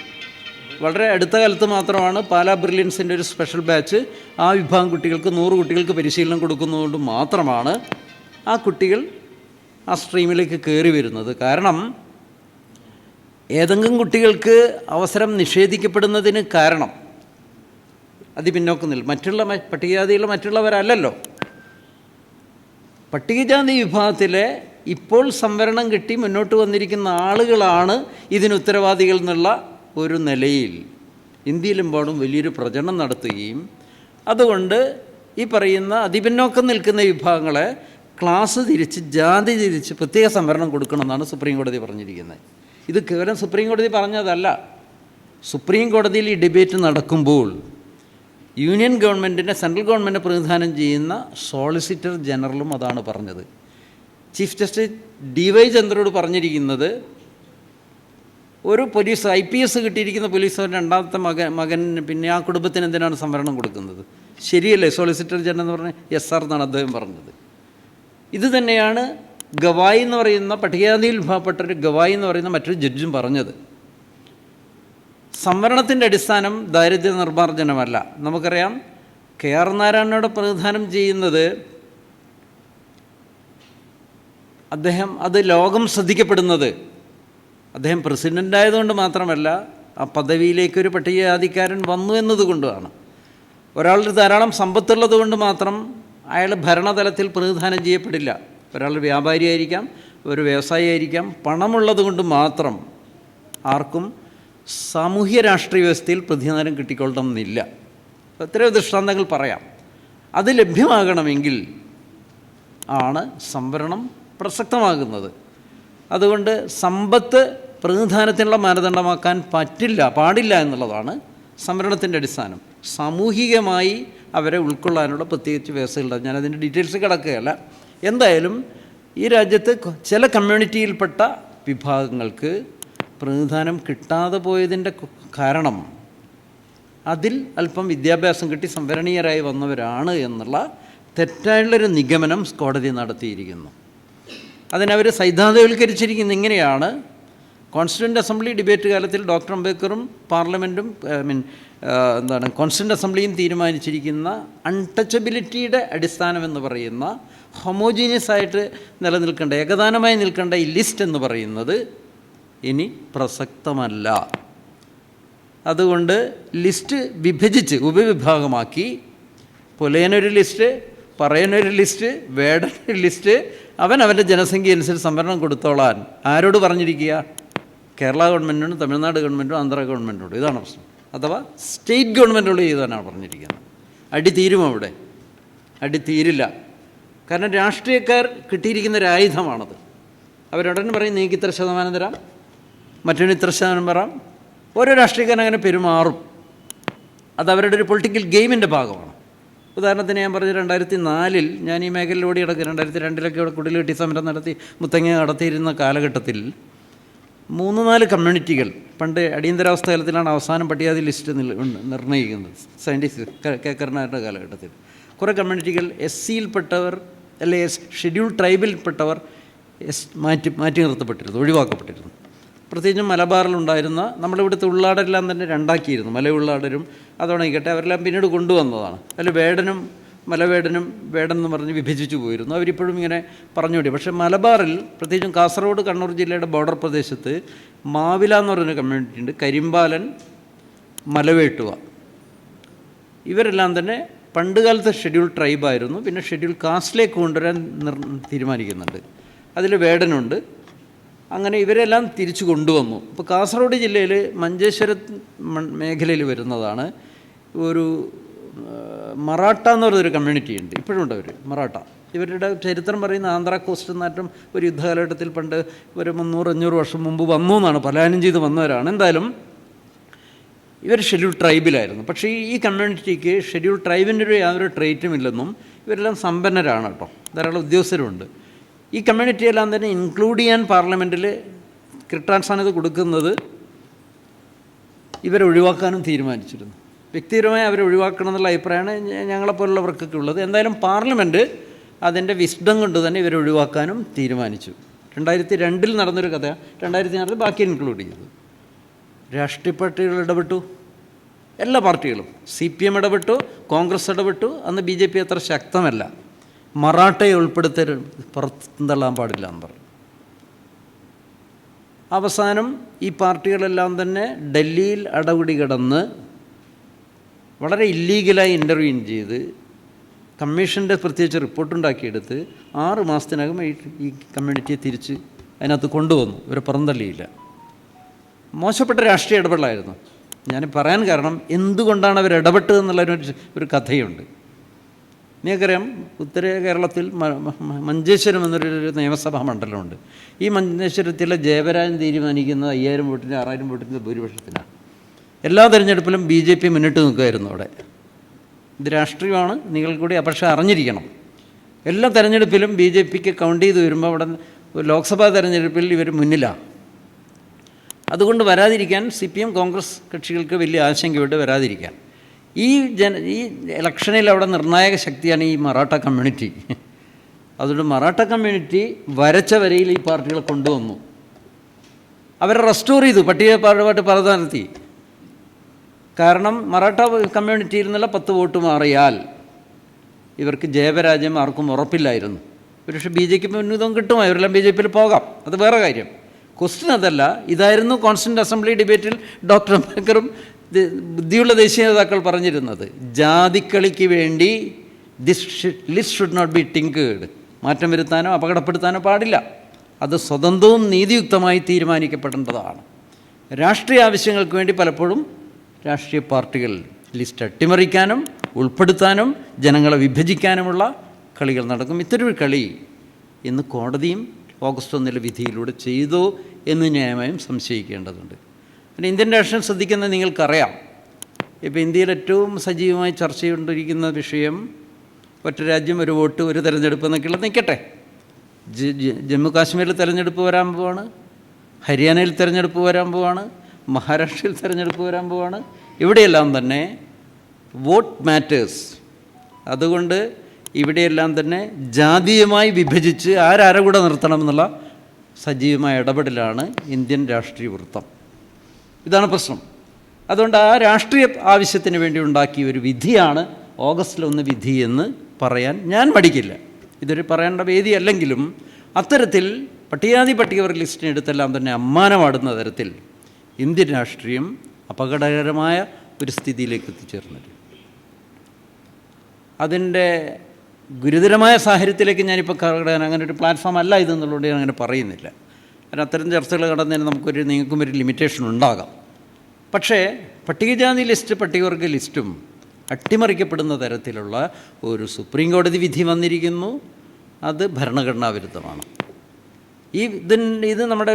വളരെ അടുത്ത കാലത്ത് മാത്രമാണ് പാലാ ബ്രില്യൻസിൻ്റെ ഒരു സ്പെഷ്യൽ ബാച്ച് ആ വിഭാഗം കുട്ടികൾക്ക് 100 കുട്ടികൾക്ക് പരിശീലനം കൊടുക്കുന്നതുകൊണ്ട് മാത്രമാണ് ആ കുട്ടികൾ ആ സ്ട്രീമിലേക്ക് കയറി വരുന്നത്. കാരണം ഏതെങ്കിലും കുട്ടികൾക്ക് അവസരം നിഷേധിക്കപ്പെടുന്നതിന് കാരണം അതിപിന്നോക്കം നിൽക്കും. പട്ടികജാതിയിലുള്ള മറ്റുള്ളവരല്ലല്ലോ. പട്ടികജാതി വിഭാഗത്തിലെ ഇപ്പോൾ സംവരണം കിട്ടി മുന്നോട്ട് വന്നിരിക്കുന്ന ആളുകളാണ് ഇതിന് ഉത്തരവാദികൾ എന്നുള്ള ഒരു നിലയിൽ ഇന്ത്യയിലെമ്പാടും വലിയൊരു പ്രചരണം നടത്തുകയും അതുകൊണ്ട് ഈ പറയുന്ന അതിപിന്നോക്കം നിൽക്കുന്ന വിഭാഗങ്ങളെ ക്ലാസ് തിരിച്ച്, ജാതി തിരിച്ച് പ്രത്യേക സംവരണം കൊടുക്കണമെന്നാണ് സുപ്രീം കോടതി പറഞ്ഞിരിക്കുന്നത്. ഇത് കേവലം സുപ്രീം കോടതി പറഞ്ഞതല്ല. സുപ്രീം കോടതിയിൽ ഈ ഡിബേറ്റ് നടക്കുമ്പോൾ യൂണിയൻ ഗവൺമെൻറ്റിൻ്റെ, സെൻട്രൽ ഗവൺമെൻറ് പ്രതിനിധാനം ചെയ്യുന്ന സോളിസിറ്റർ ജനറലും അതാണ് പറഞ്ഞത്. ചീഫ് ജസ്റ്റിസ് DY ചന്ദ്രയോട് പറഞ്ഞിരിക്കുന്നത്, ഒരു പോലീസ് IPS കിട്ടിയിരിക്കുന്ന പോലീസുകാരൻ രണ്ടാമത്തെ മകൻ പിന്നെ ആ കുടുംബത്തിന് എന്തിനാണ് സംവരണം കൊടുക്കുന്നത്? ശരിയല്ലേ സോളിസിറ്റർ ജനറൽ എന്ന് പറഞ്ഞാൽ? SR എന്നാണ് അദ്ദേഹം പറഞ്ഞത്. ഇത് തന്നെയാണ് ഗവായി എന്ന് പറയുന്ന പട്ടികജാതിയിൽ വിഭാഗപ്പെട്ടൊരു ഗവായി എന്ന് പറയുന്ന മറ്റൊരു ജഡ്ജും പറഞ്ഞത്. സംവരണത്തിൻ്റെ അടിസ്ഥാനം ദാരിദ്ര്യ നിർമ്മാർജ്ജനമല്ല. നമുക്കറിയാം, KR നാരായണനോട് പ്രതിനിധാനം ചെയ്യുന്നത് അദ്ദേഹം, അത് ലോകം ശ്രദ്ധിക്കപ്പെടുന്നത് അദ്ദേഹം പ്രസിഡൻ്റായതുകൊണ്ട് മാത്രമല്ല, ആ പദവിയിലേക്കൊരു പട്ടികജാതിക്കാരൻ വന്നു എന്നതുകൊണ്ടാണ്. ഒരാളുടെ ധാരാളം സമ്പത്തുള്ളത് കൊണ്ട് മാത്രം അയാൾ ഭരണതലത്തിൽ പ്രതിനിധാനം ചെയ്യപ്പെടില്ല. ഒരാൾ വ്യാപാരിയായിരിക്കാം, ഒരു വ്യവസായിയായിരിക്കാം. പണമുള്ളത് കൊണ്ട് മാത്രം ആർക്കും സാമൂഹ്യ രാഷ്ട്രീയ വ്യവസ്ഥയിൽ പ്രതിനിധാനം ആണ് സംവരണം പ്രസക്തമാകുന്നത്. അതുകൊണ്ട് സമ്പത്ത് പ്രതിനിധാനത്തിനുള്ള മാനദണ്ഡമാക്കാൻ പാടില്ല എന്നുള്ളതാണ് സംവരണത്തിൻ്റെ അടിസ്ഥാനം. സാമൂഹികമായി അവരെ ഉൾക്കൊള്ളാനുള്ള പ്രത്യേകിച്ച് വ്യവസ്ഥകളുണ്ട്. ഞാനതിൻ്റെ ഡീറ്റെയിൽസ് കിടക്കുകയല്ല. എന്തായാലും ഈ രാജ്യത്ത് ചില കമ്മ്യൂണിറ്റിയിൽപ്പെട്ട വിഭാഗങ്ങൾക്ക് പ്രതിനിധാനം കിട്ടാതെ പോയതിൻ്റെ കാരണം അതിൽ അല്പം വിദ്യാഭ്യാസം കിട്ടി സംവരണീയരായി വന്നവരാണ് എന്നുള്ള തെറ്റായുള്ളൊരു നിഗമനം കോടതി നടത്തിയിരിക്കുന്നു. അതിനവർ സൈദ്ധാന്തവൽക്കരിച്ചിരിക്കുന്നത് ഇങ്ങനെയാണ്: കോൺസ്റ്റിറ്റ്യൂൻ്റ് അസംബ്ലി ഡിബേറ്റ് കാലത്തിൽ ഡോക്ടർ അംബേദ്കറും പാർലമെൻറ്റും കോൺസ്റ്റിറ്റ്യൂൻ്റ് അസംബ്ലിയും തീരുമാനിച്ചിരിക്കുന്ന അൺടച്ചബിലിറ്റിയുടെ അടിസ്ഥാനമെന്ന് പറയുന്ന ഹൊമോജീനിയസ് ആയിട്ട് നിലനിൽക്കേണ്ട, ഏകദാനമായി നിൽക്കേണ്ട ഈ ലിസ്റ്റ് എന്ന് പറയുന്നത് ഇനി പ്രസക്തമല്ല. അതുകൊണ്ട് ലിസ്റ്റ് വിഭജിച്ച് ഉപവിഭാഗമാക്കി പുലയനൊരു ലിസ്റ്റ്, പറയനൊരു ലിസ്റ്റ്, വേടനൊരു ലിസ്റ്റ്, അവൻ്റെ ജനസംഖ്യ അനുസരിച്ച് സംവരണം കൊടുത്തോളാൻ ആരോട് പറഞ്ഞിരിക്കുക? കേരള ഗവൺമെൻറ്റിനും തമിഴ്നാട് ഗവൺമെൻറ്റും ആന്ധ്ര ഗവൺമെൻറ്റിനോട്. ഇതാണ് പ്രശ്നം. അഥവാ സ്റ്റേറ്റ് ഗവൺമെൻറ്റോട് ചെയ്താനാണ് പറഞ്ഞിരിക്കുന്നത്. അടി തീരും അവിടെ? അടി തീരില്ല. കാരണം രാഷ്ട്രീയക്കാർ കിട്ടിയിരിക്കുന്ന ഒരു ആയുധമാണത്. അവരുടനെ പറയും നീക്ക് ഇത്ര ശതമാനം തരാം, മറ്റൊരു ഇത്ര ശതമാനം തരാം. ഓരോ രാഷ്ട്രീയക്കാരൻ അങ്ങനെ പെരുമാറും. അത് അവരുടെ ഒരു പൊളിറ്റിക്കൽ ഗെയിമിൻ്റെ ഭാഗമാണ്. ഉദാഹരണത്തിന് ഞാൻ പറഞ്ഞ 2004 ഞാൻ ഈ മേഖലയിലൂടെ കിടക്കുക, 2002 ഇവിടെ കുടിൽ കെട്ടി സമരം നടത്തി മുത്തങ്ങ നടത്തിയിരുന്ന കാലഘട്ടത്തിൽ 3-4 കമ്മ്യൂണിറ്റികൾ, പണ്ട് അടിയന്തരാവസ്ഥ കാലത്തിലാണ് അവസാനം പട്ടികജാതി ലിസ്റ്റ് നിർണ്ണയിക്കുന്നത്, സയൻറ്റിസ്റ്റ് കേക്കറിനാരുടെ കാലഘട്ടത്തിൽ. കുറേ കമ്മ്യൂണിറ്റികൾ SCയിൽപ്പെട്ടവർ അല്ലെ ഷെഡ്യൂൾ ട്രൈബിൽപ്പെട്ടവർ മാറ്റി നിർത്തപ്പെട്ടിരുന്നു, ഒഴിവാക്കപ്പെട്ടിരുന്നു. പ്രത്യേകിച്ചും മലബാറിലുണ്ടായിരുന്ന നമ്മുടെ ഇവിടുത്തെ ഉള്ളാടെല്ലാം തന്നെ രണ്ടാക്കിയിരുന്നു. മലയുള്ളാടരും അതോണയിക്കട്ടെ അവരെല്ലാം പിന്നീട് കൊണ്ടുവന്നതാണ്. അതിൽ വേടനും മലവേടനും വേടൻ എന്ന് പറഞ്ഞ് വിഭജിച്ചു പോയിരുന്നു. അവരിപ്പോഴും ഇങ്ങനെ പറഞ്ഞുകൂടി. പക്ഷേ മലബാറിൽ, പ്രത്യേകിച്ചും കാസർഗോഡ് കണ്ണൂർ ജില്ലയുടെ ബോർഡർ പ്രദേശത്ത് മാവില എന്ന് പറയുന്ന കമ്മ്യൂണിറ്റി ഉണ്ട്, കരിമ്പാലൻ, മലവേട്ടുവ. ഇവരെല്ലാം തന്നെ പണ്ട് കാലത്തെ ഷെഡ്യൂൾ ട്രൈബായിരുന്നു. പിന്നെ ഷെഡ്യൂൾ കാസ്റ്റിലേക്ക് കൊണ്ടുവരാൻ തീരുമാനിക്കുന്നുണ്ട്. അതിൽ വേടനുണ്ട്. അങ്ങനെ ഇവരെല്ലാം തിരിച്ചു കൊണ്ടുവന്നു. ഇപ്പോൾ കാസർഗോഡ് ജില്ലയിൽ മഞ്ചേശ്വരം മേഖലയിൽ വരുന്നതാണ് ഒരു മറാഠ എന്ന് പറയുന്നൊരു കമ്മ്യൂണിറ്റി ഉണ്ട്. ഇപ്പോഴും ഉണ്ട് അവർ, മറാഠ. ഇവരുടെ ചരിത്രം പറയുന്ന ആന്ധ്ര കോസ്റ്റ് നാട്ടും ഒരു യുദ്ധകാലഘട്ടത്തിൽ പണ്ട് ഒരു 300-500 വർഷം മുമ്പ് വന്നു എന്നാണ്, പലായനം ചെയ്ത് വന്നവരാണ്. എന്തായാലും ഇവർ ഷെഡ്യൂൾ ട്രൈബിലായിരുന്നു. പക്ഷേ ഈ കമ്മ്യൂണിറ്റിക്ക് ഷെഡ്യൂൾ ട്രൈബിൻ്റെ ഒരു യാതൊരു ട്രേറ്റും ഇല്ലെന്നും ഇവരെല്ലാം സമ്പന്നരാണ് കേട്ടോ, ധാരാളം ഉദ്യോഗസ്ഥരുണ്ട്. ഈ കമ്മ്യൂണിറ്റിയെല്ലാം തന്നെ ഇൻക്ലൂഡ് ചെയ്യാൻ പാർലമെൻറ്റിൽ കിട്ടാൻസാനത് കൊടുക്കുന്നത് ഇവരെ ഒഴിവാക്കാനും തീരുമാനിച്ചിരുന്നു. വ്യക്തിപരമായി അവരെ ഒഴിവാക്കണം എന്നുള്ള അഭിപ്രായമാണ് ഞങ്ങളെപ്പോലുള്ളവർക്കൊക്കെ ഉള്ളത്. എന്തായാലും പാർലമെൻറ്റ് അതിൻ്റെ വിസ്ഡം കൊണ്ട് തന്നെ ഇവരെ ഒഴിവാക്കാനും തീരുമാനിച്ചു. 2002 നടന്നൊരു കഥ 2006 ബാക്കി ഇൻക്ലൂഡ് ചെയ്തു. രാഷ്ട്രീയ പാർട്ടികൾ ഇടപെട്ടു, എല്ലാ പാർട്ടികളും. CPM ഇടപെട്ടു, കോൺഗ്രസ് ഇടപെട്ടു. അന്ന് BJP അത്ര ശക്തമല്ല. മറാഠയെ ഉൾപ്പെടുത്തി പുറത്തള്ളാൻ പാടില്ല എന്ന് പറഞ്ഞു. അവസാനം ഈ പാർട്ടികളെല്ലാം തന്നെ ഡൽഹിയിൽ അടകുടി കിടന്ന് വളരെ ഇല്ലീഗലായി ഇൻ്റർവ്യൂ ചെയ്ത് കമ്മീഷൻ്റെ പ്രത്യേകിച്ച് റിപ്പോർട്ടുണ്ടാക്കിയെടുത്ത് 6 മാസത്തിനകം ഈ കമ്മ്യൂണിറ്റിയെ തിരിച്ച് അതിനകത്ത് കൊണ്ടുവന്നു. ഇവരെ പുറന്തള്ളിയില്ല. മോശപ്പെട്ട രാഷ്ട്രീയ ഇടപെടലായിരുന്നു. ഞാൻ പറയാൻ കാരണം എന്തുകൊണ്ടാണ് അവർ ഇടപെട്ടതെന്നുള്ളൊരു കഥയുണ്ട്. നിങ്ങൾക്കറിയാം, ഉത്തര കേരളത്തിൽ മഞ്ചേശ്വരം എന്നൊരു നിയമസഭാ മണ്ഡലമുണ്ട്. ഈ മഞ്ചേശ്വരത്തിലെ ജയപരാജയം തീരുമാനിക്കുന്നത് 5000 വോട്ടിന് 6000 വോട്ടിൻ്റെ ഭൂരിപക്ഷത്തിനാണ്. എല്ലാ തെരഞ്ഞെടുപ്പിലും BJP മുന്നിട്ട് നിൽക്കുമായിരുന്നു അവിടെ. ഇത് രാഷ്ട്രീയമാണ്, നിങ്ങൾ കൂടി പക്ഷേ അറിഞ്ഞിരിക്കണം. എല്ലാ തെരഞ്ഞെടുപ്പിലും BJPക്ക് കൗണ്ട് ചെയ്ത് വരുമ്പോൾ അവിടെ ലോക്സഭാ തെരഞ്ഞെടുപ്പിൽ ഇവർ മുന്നിലാണ്. അതുകൊണ്ട് വരാതിരിക്കാൻ CPM കോൺഗ്രസ് കക്ഷികൾക്ക് വലിയ ആശങ്കയോടെ വരാതിരിക്കാൻ ഈ ഇലക്ഷനിൽ അവിടെ നിർണായക ശക്തിയാണ് ഈ മറാഠ കമ്മ്യൂണിറ്റി. അതുകൊണ്ട് മറാഠ കമ്മ്യൂണിറ്റി വരച്ച വരയിൽ ഈ പാർട്ടികളെ കൊണ്ടുവന്നു. അവരെ റെസ്റ്റോർ ചെയ്തു, പട്ടികപാടുമായിട്ട് പരതാനത്തി. കാരണം മറാഠ കമ്മ്യൂണിറ്റിയിൽ നിന്നുള്ള 10 വോട്ട് മാറിയാൽ ഇവർക്ക് ജയപരാജയം ആർക്കും ഉറപ്പില്ലായിരുന്നു. പക്ഷേ BJPക്ക് മുൻതൂക്കം കിട്ടും, ഇവരെല്ലാം BJPയിൽ പോകാം, അത് വേറെ കാര്യം. ക്വസ്റ്റ്യൻ അതല്ല. ഇതായിരുന്നു കോൺസ്റ്റിറ്റ്യൂൻ്റ് അസംബ്ലി ഡിബേറ്റിൽ ഡോക്ടർ അംബേദ്കറും ബുദ്ധിയുള്ള ദേശീയ നേതാക്കൾ പറഞ്ഞിരുന്നത്. ജാതിക്കളിക്ക് വേണ്ടി ലിസ്റ്റ് ഷുഡ് നോട്ട് ബി ടിങ്കേഡ്. മാറ്റം വരുത്താനോ അപകടപ്പെടുത്താനോ പാടില്ല. അത് സ്വതന്ത്രവും നീതിയുക്തമായി തീരുമാനിക്കപ്പെടേണ്ടതാണ്. രാഷ്ട്രീയ ആവശ്യങ്ങൾക്ക് വേണ്ടി പലപ്പോഴും രാഷ്ട്രീയ പാർട്ടികൾ ലിസ്റ്റ് അട്ടിമറിക്കാനും ഉൾപ്പെടുത്താനും ജനങ്ങളെ വിഭജിക്കാനുമുള്ള കളികൾ നടക്കും. ഇത്തരൊരു കളി ഇന്ന് കോടതിയും ഓഗസ്റ്റ് 1 വിധിയിലൂടെ ചെയ്തോ എന്ന് ന്യായമായും സംശയിക്കേണ്ടതുണ്ട്. പിന്നെ ഇന്ത്യൻ രാഷ്ട്രീയം ശ്രദ്ധിക്കുന്നത് നിങ്ങൾക്കറിയാം. ഇപ്പോൾ ഇന്ത്യയിൽ ഏറ്റവും സജീവമായി ചർച്ച ചെയ്തുകൊണ്ടിരിക്കുന്ന വിഷയം ഒറ്റ രാജ്യം ഒരു വോട്ട് ഒരു തെരഞ്ഞെടുപ്പ് എന്നൊക്കെയുള്ളത് നിൽക്കട്ടെ. ജമ്മു കാശ്മീരിൽ തെരഞ്ഞെടുപ്പ് വരാൻ പോവാണ്, ഹരിയാനയിൽ തെരഞ്ഞെടുപ്പ് വരാൻ പോവാണ്, മഹാരാഷ്ട്രയിൽ തെരഞ്ഞെടുപ്പ് വരാൻ പോവാണ്. ഇവിടെയെല്ലാം തന്നെ വോട്ട് മാറ്റേഴ്സ്. അതുകൊണ്ട് ഇവിടെയെല്ലാം തന്നെ ജാതീയമായി വിഭജിച്ച് ആരാരെ കൂടെ നിർത്തണമെന്നുള്ള സജീവമായ ഇടപെടലാണ് ഇന്ത്യൻ രാഷ്ട്രീയ വൃത്തം. ഇതാണ് പ്രശ്നം. അതുകൊണ്ട് ആ രാഷ്ട്രീയ ആവശ്യത്തിന് വേണ്ടി ഉണ്ടാക്കിയ ഒരു വിധിയാണ് ഓഗസ്റ്റ് 1 വിധി എന്ന് പറയാൻ ഞാൻ മടിക്കില്ല. ഇതൊരു പറയേണ്ട വേദിയല്ലെങ്കിലും അത്തരത്തിൽ പട്ടികവർഗ ലിസ്റ്റിനെ എടുത്തെല്ലാം തന്നെ അമ്മാനമാടുന്ന തരത്തിൽ ഇന്ത്യൻ രാഷ്ട്രീയം അപകടകരമായ ഒരു സ്ഥിതിയിലേക്ക് എത്തിച്ചേർന്നത്. അതിൻ്റെ ഗുരുതരമായ സാഹചര്യത്തിലേക്ക് ഞാനിപ്പോൾ കടക്കാൻ അങ്ങനെ ഒരു പ്ലാറ്റ്ഫോം അല്ല ഇതെന്നുള്ളത് ഞാൻ അങ്ങനെ പറയുന്നില്ല. കാരണം അത്തരം ചർച്ചകൾ കടന്നതിന് നിങ്ങൾക്കും ഒരു ലിമിറ്റേഷൻ ഉണ്ടാകാം. പക്ഷേ പട്ടികജാതി ലിസ്റ്റ് പട്ടികവർഗ ലിസ്റ്റും അട്ടിമറിക്കപ്പെടുന്ന തരത്തിലുള്ള ഒരു കോടതി വിധി വന്നിരിക്കുന്നു. അത് ഭരണഘടനാ വിരുദ്ധമാണ്. ഇത് നമ്മുടെ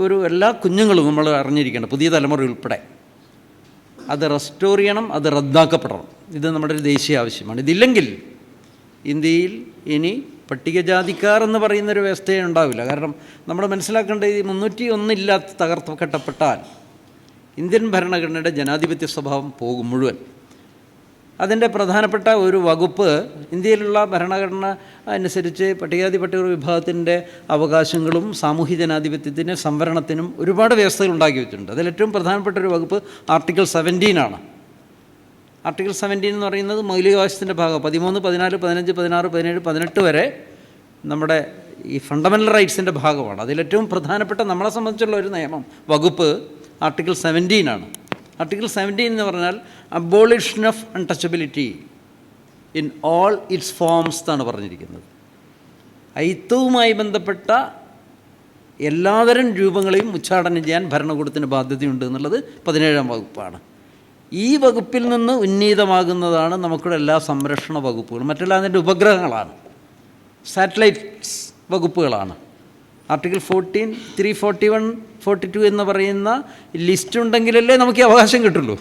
ഒരു എല്ലാ കുഞ്ഞുങ്ങളും നമ്മൾ അറിഞ്ഞിരിക്കണം, പുതിയ തലമുറ ഉൾപ്പെടെ. അത് റെസ്റ്റോർ ചെയ്യണം, അത് റദ്ദാക്കപ്പെടണം. ഇത് നമ്മുടെ ഒരു ദേശീയ ആവശ്യമാണ്. ഇതില്ലെങ്കിൽ ഇന്ത്യയിൽ ഇനി പട്ടികജാതിക്കാർ എന്ന് പറയുന്നൊരു വ്യവസ്ഥയെ ഉണ്ടാവില്ല. കാരണം നമ്മൾ മനസ്സിലാക്കേണ്ടത് ഈ 301 ഇല്ലാത്ത തകർക്കപ്പെട്ടാൽ ഇന്ത്യൻ ഭരണഘടനയുടെ ജനാധിപത്യ സ്വഭാവം പോകും മുഴുവൻ. അതിൻ്റെ പ്രധാനപ്പെട്ട ഒരു വകുപ്പ് ഇന്ത്യയിലുള്ള ഭരണഘടന അനുസരിച്ച് പട്ടികവർഗ വിഭാഗത്തിൻ്റെ അവകാശങ്ങളും സാമൂഹ്യ ജനാധിപത്യത്തിനും സംവരണത്തിനും ഒരുപാട് വ്യവസ്ഥകൾ ഉണ്ടാക്കി വെച്ചിട്ടുണ്ട്. അതിലേറ്റവും പ്രധാനപ്പെട്ട ഒരു വകുപ്പ് ആർട്ടിക്കിൾ 17 ആണ്. ആർട്ടിക്കിൾ 17 എന്ന് പറയുന്നത് മൗലികാവകാശത്തിൻ്റെ ഭാഗം 13, 14, 15, 16, 17, 18 വരെ നമ്മുടെ ഈ ഫണ്ടമെൻ്റൽ റൈറ്റ്സിൻ്റെ ഭാഗമാണ്. അതിലേറ്റവും പ്രധാനപ്പെട്ട നമ്മളെ സംബന്ധിച്ചുള്ള ഒരു വകുപ്പ് ആർട്ടിക്കിൾ 17 ആണ്. ആർട്ടിക്കിൾ 17 എന്ന് പറഞ്ഞാൽ abolition of untouchability in all it's forms എന്നാണ് പറഞ്ഞിരിക്കുന്നത്. അയിത്തവുമായി ബന്ധപ്പെട്ട എല്ലാതരം രൂപങ്ങളെയും ഉച്ചാടനം ചെയ്യാൻ ഭരണകൂടത്തിന് ബാധ്യതയുണ്ട് എന്നുള്ളത് 17-ാം വകുപ്പാണ്. ഈ വകുപ്പിൽ നിന്ന് ഉന്നീതമാകുന്നതാണ് നമുക്കുള്ള എല്ലാ സംരക്ഷണ വകുപ്പുകളും. മറ്റെല്ലാം അതിൻ്റെ ഉപഗ്രഹങ്ങളാണ്, സാറ്റലൈറ്റ്സ് വകുപ്പുകളാണ്. ആർട്ടിക്കിൾ 14, 341, 42 എന്ന് പറയുന്ന ലിസ്റ്റ് ഉണ്ടെങ്കിലല്ലേ നമുക്ക് ഈ അവകാശം കിട്ടുള്ളൂ.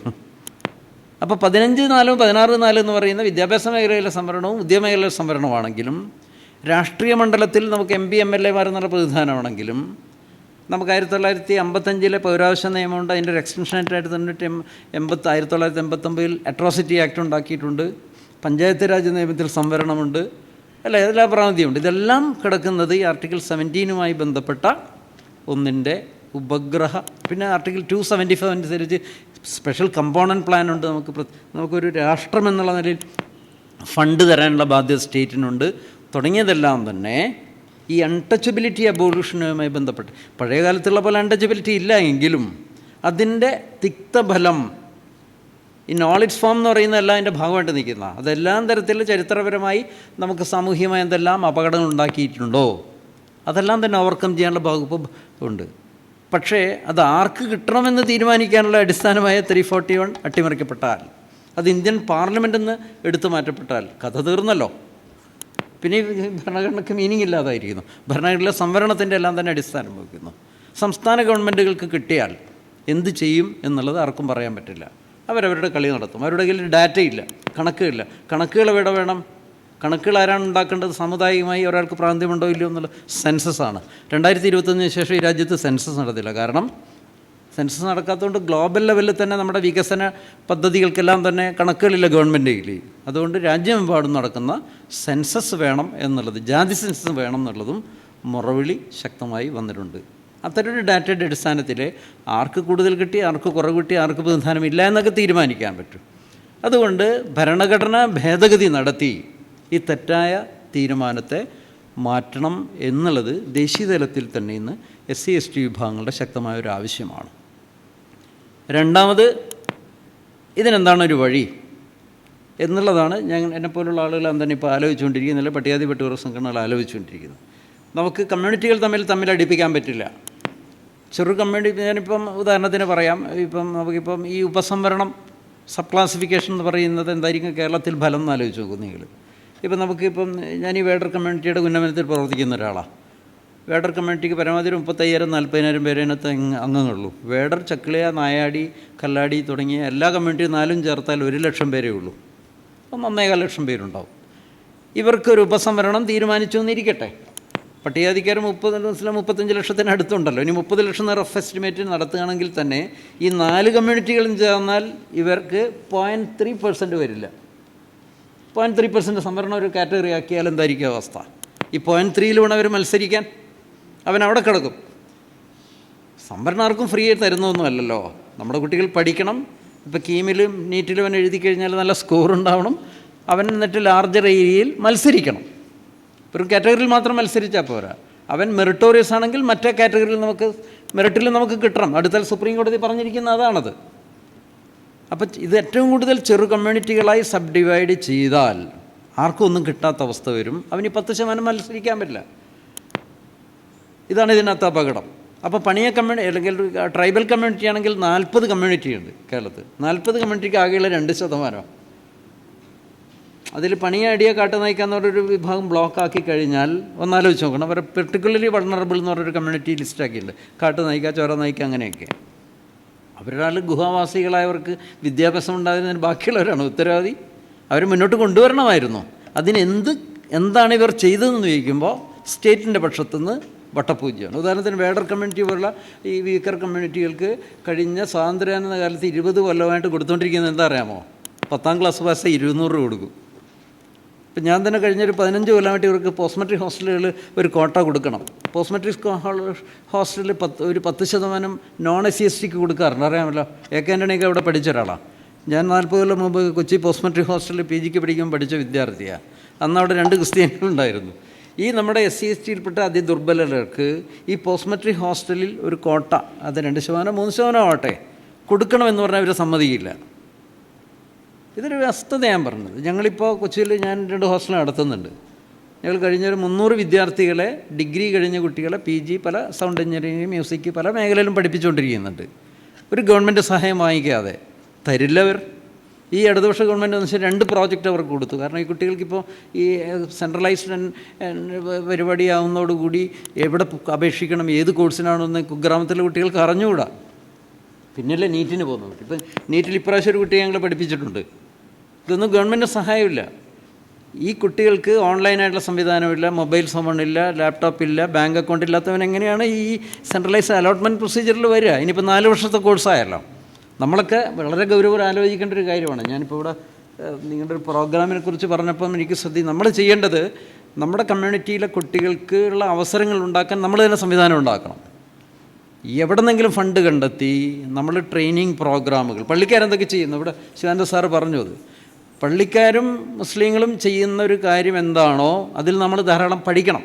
അപ്പോൾ 15(4) 16(4) എന്ന് പറയുന്ന വിദ്യാഭ്യാസ മേഖലയിലെ സംവരണവും ഉദ്യമേഖലയിലെ സംവരണമാണെങ്കിലും രാഷ്ട്രീയ മണ്ഡലത്തിൽ നമുക്ക് MP MLA എന്നുള്ള പ്രതിനിധാനമാണെങ്കിലും നമുക്ക് 1955 പൗരാവകാശ നിയമമുണ്ട്. അതിൻ്റെ ഒരു എക്സ്റ്റൻഷനായിട്ട് 1989 അട്രോസിറ്റി ആക്ട് ഉണ്ടാക്കിയിട്ടുണ്ട്. പഞ്ചായത്ത് രാജ് നിയമത്തിൽ സംവരണമുണ്ട്, അല്ല ഇതെല്ലാം പ്രാതിനിധ്യമുണ്ട്. ഇതെല്ലാം കിടക്കുന്നത് ഈ ആർട്ടിക്കിൾ 17-മായി ബന്ധപ്പെട്ട ഒന്നിൻ്റെ ഉപഗ്രഹ. പിന്നെ ആർട്ടിക്കിൾ 275 അനുസരിച്ച് സ്പെഷ്യൽ കമ്പോണൻറ്റ് പ്ലാൻ ഉണ്ട്. നമുക്കൊരു രാഷ്ട്രം എന്നുള്ള നിലയിൽ ഫണ്ട് തരാനുള്ള ബാധ്യത സ്റ്റേറ്റിനുണ്ട്. തുടങ്ങിയതെല്ലാം തന്നെ ഈ അൺടച്ചബിലിറ്റി അബോളിഷനുമായി ബന്ധപ്പെട്ട്, പഴയ കാലത്തുള്ള പോലെ അൺടച്ചബിലിറ്റി ഇല്ല എങ്കിലും അതിൻ്റെ തിക്തഫലം ഈ നോളജ് ഫോം എന്ന് പറയുന്നതെല്ലാം അതിൻ്റെ ഭാഗമായിട്ട് നിൽക്കുന്ന അതെല്ലാം തരത്തിൽ ചരിത്രപരമായി നമുക്ക് സാമൂഹികമായ എന്തെല്ലാം അപകടങ്ങൾ ഉണ്ടാക്കിയിട്ടുണ്ടോ അതെല്ലാം തന്നെ ഓവർകം ചെയ്യാനുള്ള വകുപ്പ് ഉണ്ട്. പക്ഷേ അത് ആർക്ക് കിട്ടണമെന്ന് തീരുമാനിക്കാനുള്ള അടിസ്ഥാനമായ 341 അട്ടിമറിക്കപ്പെട്ടാൽ, അത് ഇന്ത്യൻ പാർലമെൻറ്റിൽ നിന്ന് എടുത്തു മാറ്റപ്പെട്ടാൽ കഥ തീർന്നല്ലോ. പിന്നെ ഭരണഘടനയ്ക്ക് മീനിങ് ഇല്ലാതായിരിക്കുന്നു. ഭരണഘടനയിലെ സംവരണത്തിൻ്റെ എല്ലാം തന്നെ അടിസ്ഥാനം വഹിക്കുന്നു. സംസ്ഥാന ഗവൺമെൻറ്റുകൾക്ക് കിട്ടിയാൽ എന്ത് ചെയ്യും എന്നുള്ളത് ആർക്കും പറയാൻ പറ്റില്ല. അവരവരുടെ കളി നടത്തും. അവരുടെ കയ്യിൽ ഡാറ്റയില്ല, കണക്കുകളില്ല. കണക്കുകൾ എവിടെ വേണം? കണക്കുകൾ ആരാണ് ഉണ്ടാക്കേണ്ടത്? സാമുദായികമായി ഒരാൾക്ക് പ്രാന്ത്യമുണ്ടോ ഇല്ലയോ എന്നുള്ള സെൻസസാണ്. 2021 ശേഷം ഈ രാജ്യത്ത് സെൻസസ് നടത്തില്ല. കാരണം സെൻസസ് നടക്കാത്തതുകൊണ്ട് ഗ്ലോബൽ ലെവലിൽ തന്നെ നമ്മുടെ വികസന പദ്ധതികൾക്കെല്ലാം തന്നെ കണക്കുകളില്ല ഗവൺമെൻറ് കയ്യിൽ. അതുകൊണ്ട് രാജ്യമെമ്പാടും നടക്കുന്ന സെൻസസ് വേണം എന്നുള്ളത്, ജാതി സെൻസസ് വേണം എന്നുള്ളതും മുറവിളി ശക്തമായി വന്നിട്ടുണ്ട്. അത്തരൊരു ഡാറ്റയുടെ അടിസ്ഥാനത്തിൽ ആർക്ക് കൂടുതൽ കിട്ടി, ആർക്ക് കുറവ് കിട്ടി, ആർക്ക് പ്രതിനിധാനമില്ല എന്നൊക്കെ തീരുമാനിക്കാൻ പറ്റും. അതുകൊണ്ട് ഭരണഘടനാ ഭേദഗതി നടത്തി ഈ തെറ്റായ തീരുമാനത്തെ മാറ്റണം എന്നുള്ളത് ദേശീയ തലത്തിൽ തന്നെ ഇന്ന് SC/ST വിഭാഗങ്ങളുടെ ശക്തമായ ഒരു ആവശ്യമാണ്. രണ്ടാമത്, ഇതിനെന്താണൊരു വഴി എന്നുള്ളതാണ് എന്നെപ്പോലുള്ള ആളുകളെല്ലാം തന്നെ ഇപ്പോൾ ആലോചിച്ചുകൊണ്ടിരിക്കുന്നില്ല, പട്ടികവർഗ സംഘടനകൾ ആലോചിച്ചുകൊണ്ടിരിക്കുന്നത്. നമുക്ക് കമ്മ്യൂണിറ്റികൾ തമ്മിൽ അടുപ്പിക്കാൻ പറ്റില്ല. ചെറു കമ്മ്യൂണിറ്റി, ഞാനിപ്പം ഉദാഹരണത്തിന് പറയാം, നമുക്കിപ്പം ഈ ഉപസംവരണം സബ് ക്ലാസിഫിക്കേഷൻ എന്ന് പറയുന്നത് എന്തായിരിക്കും കേരളത്തിൽ ഫലം എന്ന് ആലോചിച്ച് നോക്കും നിങ്ങൾ. ഇപ്പം നമുക്കിപ്പം ഞാൻ ഈ വേഡർ കമ്മ്യൂണിറ്റിയുടെ ഉന്നമനത്തിൽ പ്രവർത്തിക്കുന്ന ഒരാളാണ്. വേഡർ കമ്മ്യൂണിറ്റിക്ക് പരമാവധി 35,000-40,000 പേര് അതിനകത്ത് അംഗങ്ങളുള്ളൂ. വേഡർ, ചക്കിളിയ, നായാടി, കല്ലാടി തുടങ്ങിയ എല്ലാ കമ്മ്യൂണിറ്റിയും 4 ചേർത്താൽ 1,00,000 പേരേ ഉള്ളൂ. അപ്പം 1,400,000 പേരുണ്ടാവും. ഇവർക്കൊരു ഉപസംവരണം തീരുമാനിച്ചു എന്നിരിക്കട്ടെ. പട്ടികജാതിക്കാർ 35 ലക്ഷത്തിനടുത്തുണ്ടല്ലോ. ഇനി 30 ലക്ഷം റഫ് എസ്റ്റിമേറ്റ് നടത്തുകയാണെങ്കിൽ തന്നെ ഈ 4 കമ്മ്യൂണിറ്റികളും ചേർന്നാൽ ഇവർക്ക് 0.3% വരില്ല. 0.3% സംവരണം ഒരു കാറ്റഗറി ആക്കിയാൽ എന്തായിരിക്കും അവസ്ഥ? ഈ 0.3 വേണം അവർ മത്സരിക്കാൻ. അവൻ അവിടെ കിടക്കും. സംവരണം ആർക്കും ഫ്രീ ആയിട്ട് തരുന്നൊന്നും അല്ലല്ലോ. നമ്മുടെ കുട്ടികൾ പഠിക്കണം. ഇപ്പോൾ കീമിലും നീറ്റിലും അവൻ എഴുതി കഴിഞ്ഞാൽ നല്ല സ്കോർ ഉണ്ടാവണം. അവൻ എന്നിട്ട് ലാർജർ ഏരിയയിൽ മത്സരിക്കണം. ഒരു കാറ്റഗറിയിൽ മാത്രം മത്സരിച്ചാൽ പോരാ. അവൻ മെറിറ്റോറിയസ് ആണെങ്കിൽ മറ്റേ കാറ്റഗറിയിൽ മെറിറ്റിൽ നമുക്ക് കിട്ടണം. അടുത്താൽ സുപ്രീം കോടതി പറഞ്ഞിരിക്കുന്ന അതാണത്. അപ്പം ഇത് ഏറ്റവും കൂടുതൽ ചെറു കമ്മ്യൂണിറ്റികളായി സബ് ഡിവൈഡ് ചെയ്താൽ ആർക്കും ഒന്നും കിട്ടാത്ത അവസ്ഥ വരും. അവന് 10% മത്സരിക്കാൻ പറ്റില്ല. ഇതാണ് ഇതിനകത്ത് അപകടം. അപ്പോൾ പണിയ കമ്മ്യൂണിറ്റി അല്ലെങ്കിൽ ട്രൈബൽ കമ്മ്യൂണിറ്റി ആണെങ്കിൽ 40 കമ്മ്യൂണിറ്റി ഉണ്ട് കേരളത്തിൽ. 40 കമ്മ്യൂണിറ്റിക്ക് ആകെയുള്ള 2%. അതിൽ പണിയടിയ കാട്ടുനായ്ക്കാന്ന് പറഞ്ഞൊരു വിഭാഗം ബ്ലോക്കാക്കി കഴിഞ്ഞാൽ ഒന്നാലോചിച്ച് നോക്കണം. അവരെ പെർട്ടിക്കുലർലി വൾണറബിൾ എന്ന് പറഞ്ഞൊരു കമ്മ്യൂണിറ്റി ലിസ്റ്റാക്കിയിട്ടുണ്ട്. കാട്ടുനായ്ക്ക, ചോരനായ്ക്ക, അങ്ങനെയൊക്കെ. അവരൊരാൾ ഗുഹാവാസികളായവർക്ക് വിദ്യാഭ്യാസം ഉണ്ടാകുന്നതിന് ബാക്കിയുള്ളവരാണ് ഉത്തരവാദി. അവർ മുന്നോട്ട് കൊണ്ടുവരണമായിരുന്നു. എന്താണ് ഇവർ ചെയ്തതെന്ന് ചോദിക്കുമ്പോൾ സ്റ്റേറ്റിൻ്റെ പക്ഷത്തുനിന്ന് വട്ടപൂജ്യമാണ്. ഉദാഹരണത്തിന് വേഡർ കമ്മ്യൂണിറ്റി പോലുള്ള ഈ വീക്കർ കമ്മ്യൂണിറ്റികൾക്ക് കഴിഞ്ഞ സ്വാതന്ത്ര്യാനന്ദ കാലത്ത് 20 കൊല്ലമായിട്ട് കൊടുത്തുകൊണ്ടിരിക്കുന്നത് എന്താ അറിയാമോ? 10ാം ക്ലാസ് പാസ് 200 രൂപ കൊടുക്കും. ഇപ്പം ഞാൻ തന്നെ കഴിഞ്ഞൊരു 15 കൊല്ലമായിട്ട് ഇവർക്ക് പോസ്റ്റ് മെട്രിക് ഹോസ്റ്റലുകൾ ഒരു കോട്ട കൊടുക്കണം. പോസ്റ്റ് മെട്രിക് ഹോസ്റ്റലിൽ ഒരു 10% നോൺ SC/STക്ക് കൊടുക്കാറുണ്ട്. അറിയാമല്ലോ. AK ആൻ്റണിയൊക്കെ അവിടെ പഠിച്ച ഒരാളാണ്. ഞാൻ 40 കൊല്ലം മുമ്പ് കൊച്ചി പോസ്റ്റ് മെട്രിക് ഹോസ്റ്റലിൽ PGക്ക് പഠിക്കുമ്പോൾ പഠിച്ച വിദ്യാർത്ഥിയാണ്. അന്ന് അവിടെ 2 ക്രിസ്ത്യാനികളുണ്ടായിരുന്നു. ഈ നമ്മുടെ SC/STയിൽപ്പെട്ട അതിദുർബലർക്ക് ഈ പോസ്റ്റ് മെട്രിക് ഹോസ്റ്റലിൽ ഒരു കോട്ട, അത് 2%, 3% ആവട്ടെ, കൊടുക്കണമെന്ന് പറഞ്ഞാൽ അവർ സമ്മതിക്കില്ല. ഇതൊരു വസ്തുത ഞാൻ പറഞ്ഞത്. ഞങ്ങളിപ്പോൾ കൊച്ചിയിൽ ഞാൻ 2 ഹോസ്റ്റൽ നടത്തുന്നുണ്ട്. ഞങ്ങൾ കഴിഞ്ഞൊരു 300 വിദ്യാർത്ഥികളെ, ഡിഗ്രി കഴിഞ്ഞ കുട്ടികളെ PG പല സൗണ്ട് എഞ്ചിനീയറിംഗ്, മ്യൂസിക് പല മേഖലയിലും പഠിപ്പിച്ചുകൊണ്ടിരിക്കുന്നുണ്ട്. ഒരു ഗവൺമെൻറ് സഹായം വാങ്ങിക്കാതെ. തരില്ലവർ. ഈ ഇടതുപക്ഷ ഗവൺമെൻറ് എന്ന് വെച്ചാൽ 2 പ്രോജക്റ്റ് അവർക്ക് കൊടുത്തു. കാരണം ഈ കുട്ടികൾക്കിപ്പോൾ ഈ സെൻട്രലൈസ്ഡ് പരിപാടിയാവുന്നതോടുകൂടി എവിടെ അപേക്ഷിക്കണം, ഏത് കോഴ്സിനാണെന്ന് കുഗ്രാമത്തിലെ കുട്ടികൾക്ക് അറിഞ്ഞുകൂടാ. പിന്നല്ലേ നീറ്റിന് പോകുന്നത്. ഇപ്പം നീറ്റിൽ ഇപ്രാവശ്യം ഒരു കുട്ടിയെ ഞങ്ങൾ പഠിപ്പിച്ചിട്ടുണ്ട്. ഇതൊന്നും ഗവൺമെൻറ് സഹായമില്ല. ഈ കുട്ടികൾക്ക് ഓൺലൈനായിട്ടുള്ള സംവിധാനമില്ല, മൊബൈൽ ഫോണില്ല, ലാപ്ടോപ്പില്ല, ബാങ്ക് അക്കൗണ്ട് ഇല്ലാത്തവൻ എങ്ങനെയാണ് ഈ സെൻട്രലൈസ്ഡ് അലോട്ട്മെൻറ്റ് പ്രൊസീജിയറിൽ വരിക? ഇനിയിപ്പോൾ 4 വർഷത്തെ കോഴ്സായല്ലോ. നമ്മളൊക്കെ വളരെ ഗൗരവം ആലോചിക്കേണ്ട ഒരു കാര്യമാണ്. ഞാനിപ്പോൾ ഇവിടെ നിങ്ങളുടെ ഒരു പ്രോഗ്രാമിനെ കുറിച്ച് പറഞ്ഞപ്പം എനിക്ക് നമ്മൾ ചെയ്യേണ്ടത് നമ്മുടെ കമ്മ്യൂണിറ്റിയിലെ കുട്ടികൾക്ക് ഉള്ള അവസരങ്ങൾ ഉണ്ടാക്കാൻ നമ്മൾ തന്നെ സംവിധാനം ഉണ്ടാക്കണം. എവിടെന്നെങ്കിലും ഫണ്ട് കണ്ടെത്തി നമ്മൾ ട്രെയിനിങ് പ്രോഗ്രാമുകൾ, പള്ളിക്കാരെന്തൊക്കെ ചെയ്യുന്നു, ഇവിടെ ശിവാനന്ദ സാറ് പറഞ്ഞു. അത് പള്ളിക്കാരും മുസ്ലിങ്ങളും ചെയ്യുന്ന ഒരു കാര്യം എന്താണോ അതിൽ നമ്മൾ ധാരാളം പഠിക്കണം.